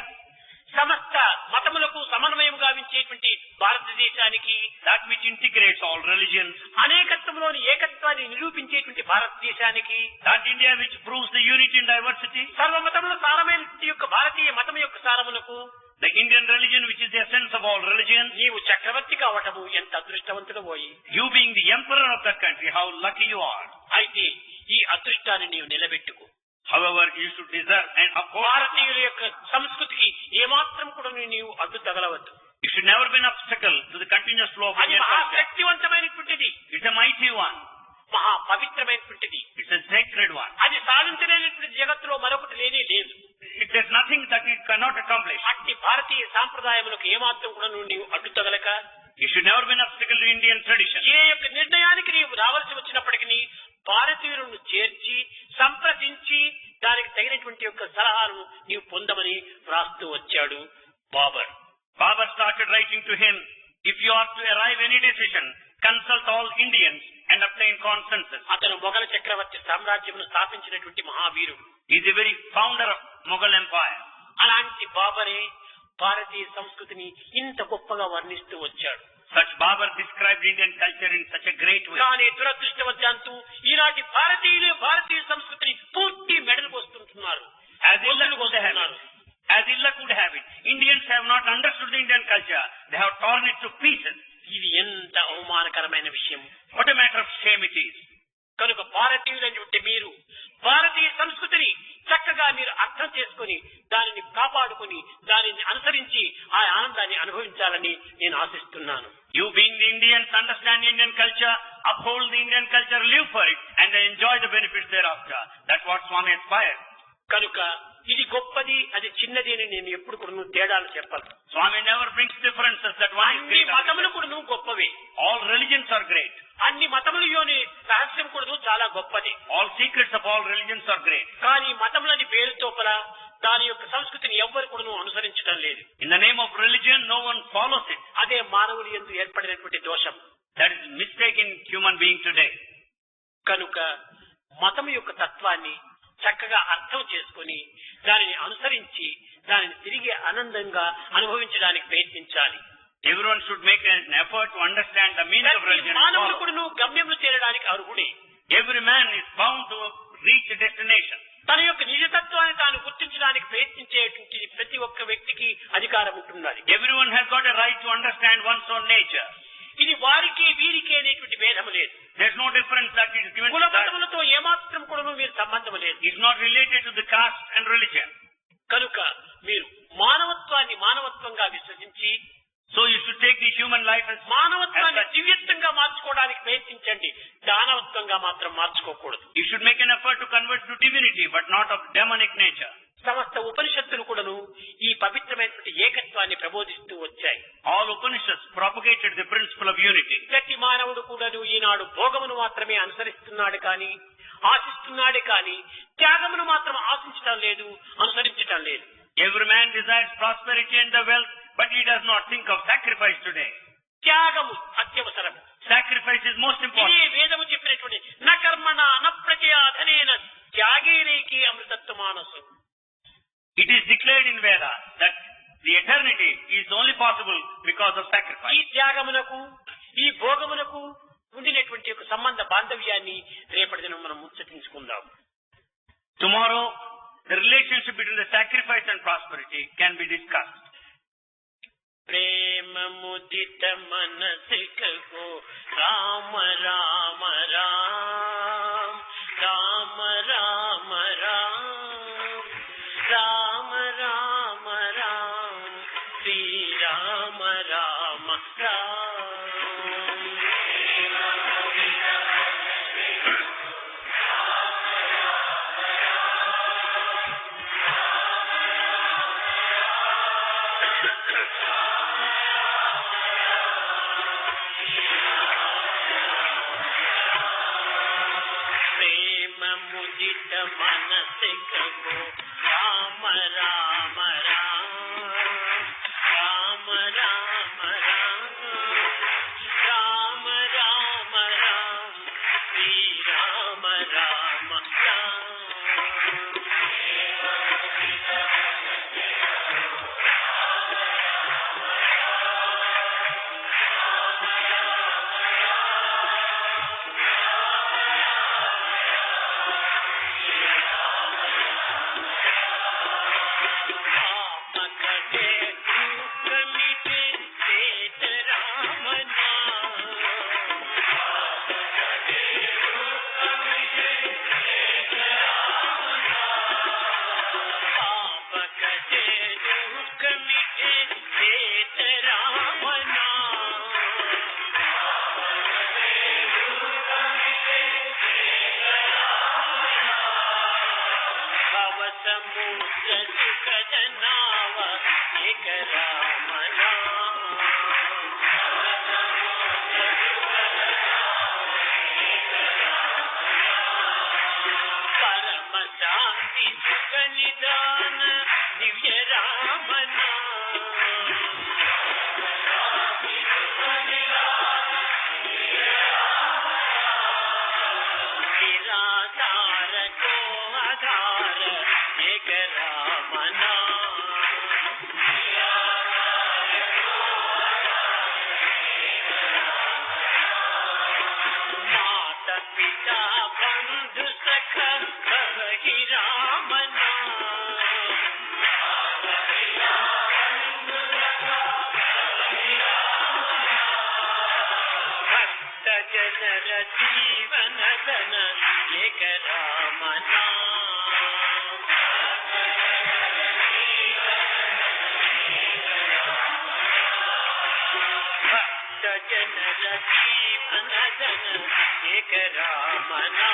సమస్త మతములకు సమన్వయం గావించేటువంటి భారతదేశానికి, that which integrates all religions, అనేకత్వంలోని ఏకత్వాన్ని నిరూపించేటువంటి భారతదేశానికి, that India which proves the unity in diversity, సర్వమతముల సారమైనటువంటి యొక్క భారతీయ మతం యొక్క సారములకు, the Indian religion which is the essence of all religions, నీవు చక్రవర్తి కావటము ఎంత అదృష్టవంతుడవోయి. you being the emperor of that country, how lucky you are. అయితే ఈ అదృష్టాన్ని నీవు నిలబెట్టుకో. However, you should deserve and uphold. భారతీయుల యొక్క సంస్కృతికి ఏమాత్రం కూడా నీవు అడ్డు తగలవద్దు. It should never be an obstacle to the continuous flow of అది Indian culture. మహాశక్తివంతమైనటువంటిది, It's a mighty one. మహా పవిత్రమైనటువంటిది. It's a sacred one. అది సాధించలేనటువంటి జగత్తులో మరొకటి లేనే లేదు. There's nothing that it cannot accomplish. అట్టి భారతీయ సాంప్రదాయములకు ఏమాత్రం కూడా నీవు అడ్డు తగలక, It should never be an obstacle to Indian tradition. ఏ యొక్క నిర్ణయానికి నీవు రావాల్సి వచ్చినప్పటికీ భారతీయులను చేర్చి సంప్రదించి దానికి తగినటువంటి యొక్క సలహాలను నీవు పొందమని రాస్తూ వచ్చాడు Babur. Babur started writing to him If you are to arrive any decision, consult all Indians and obtain consensus. అతను మొఘల చక్రవర్తి సామ్రాజ్యమును స్థాపించినటువంటి మహావీరుడు. He is the very founder of Mughal Empire. అలాంటి బాబరే భారతీయ సంస్కృతిని ఇంత గొప్పగా వర్ణిస్తూ వచ్చాడు. Such Babar described Indian culture in such a great way. కానీ దురదృష్టవశాత్తు ఈనాటి భారతీయులే భారతీయ సంస్కృతిని పూర్తి మెడలకు వస్తుంటున్నారు. As illa could have it, Indians have not understood the Indian culture. They have torn it to pieces. ఇది ఎంత అవమానకరమైన విషయం. What a matter of shame it is. కనుక భారతీయులంటే మీరు భారతీయ సంస్కృతిని చక్కగా మీరు అర్థం చేసుకుని దానిని కాపాడుకుని దానిని అనుసరించి ఆ ఆనందాన్ని అనుభవించాలని నేను ఆశిస్తున్నాను. You being the Indians, understand Indian culture, uphold the Indian culture, live for it, and then enjoy the benefits thereafter. That's what Swami aspired. కనుక ఇది గొప్పది అది చిన్నది అని నేను ఎప్పుడు కూడా తేడాలు చెప్పను. Swami never brings differences that one is అన్ని great. మతములు కూడా గొప్పవే. All religions are great. అన్ని మతములలోని రహస్యం కూడా చాలా గొప్పది. All secrets of all religions are great. కానీ మతములని పేరుతో దాని యొక్క సంస్కృతిని ఎవ్వరు కూడా అనుసరించడం లేదు. In the name of religion, no one follows it. అదే మానవులు యందు ఏర్పడినటువంటి దోషం. That is mistake in human being today. కనుక మతం యొక్క తత్వాన్ని చక్కగా అర్థం చేసుకుని దానిని అనుసరించి దానిని తిరిగి ఆనందంగా అనుభవించడానికి ప్రయత్నించాలి. Everyone should make an effort to understand the meaning of religion. మానవుడు కూడా గమ్యంలో చేరడానికి అర్హుడే. Every man is bound to reach a destination. తన యొక్క నిజతత్వాన్ని తాను గుర్తించడానికి ప్రయత్నించేటువంటి ప్రతి ఒక్క వ్యక్తికి అధికారం ఉంటున్నది. Everyone has got a right to understand one's own nature. ఇది వారికి వీరికి అనేటువంటి భేదము లేదు. There's no difference that it is given to కుల that. మతములతో ఏమాత్రం కూడా మీరు సంబంధం లేదు. It's not related to the caste and religion. కనుక మీరు మానవత్వాన్ని మానవత్వంగా విశ్వసించి So you should take the human life as మానవత్వాన్ని దివ్యత్వంగా మార్చుకోవడానికి ప్రయత్నించండి. దానవత్వంగా మాత్రం మార్చుకోకూడదు. You should make an effort to convert to divinity, but not of demonic nature. సమస్త ఉపనిషత్తులు కూడాను ఈ పవిత్రమైనటువంటి ఏకత్వాన్ని ప్రబోధిస్తూ వచ్చాయి. All Upanishads propagated the principle of unity. ప్రతి మానవుడు కూడాను ఈనాడు భోగమును మాత్రమే అనుసరిస్తున్నాడు కానీ ఆశిస్తున్నాడే కానీ త్యాగమును మాత్రం ఆశించడం లేదు, అనుసరించడం లేదు. Every man desires prosperity and the wealth, but he does not think of sacrifice today. త్యాగము అత్యవసరం. Sacrifice is most ఇదే important. వేదము చెప్పినటువంటి న కర్మణ న ప్రజయా ధనేన త్యాగేరేకి అమృతత్వమానసు. It is declared in Veda that the eternity is only possible because of ఈ sacrifice. త్యాగమునకు ఈ భోగమునకు ఉండినటువంటి ఒక సంబంధ బాంధవ్యాన్ని రేపటి దినం మనం ముచ్చటించుకుందాం. Tomorrow, the relationship between the sacrifice and prosperity can be discussed. ప్రేమ ముదిత మనసికో రామ రామ రామ రామ రామ రామ రామ రామ రామ శ్రీ రామ రామ రామ. ప్రేమ ముదిత మనసికో రామ రామ రామ రామ రామ రామ రామ రామ శ్రీ రామ రామ రామ. జీవన గణ ఏక రామనా భక్త జనర జీవన గణ ఏక రామనా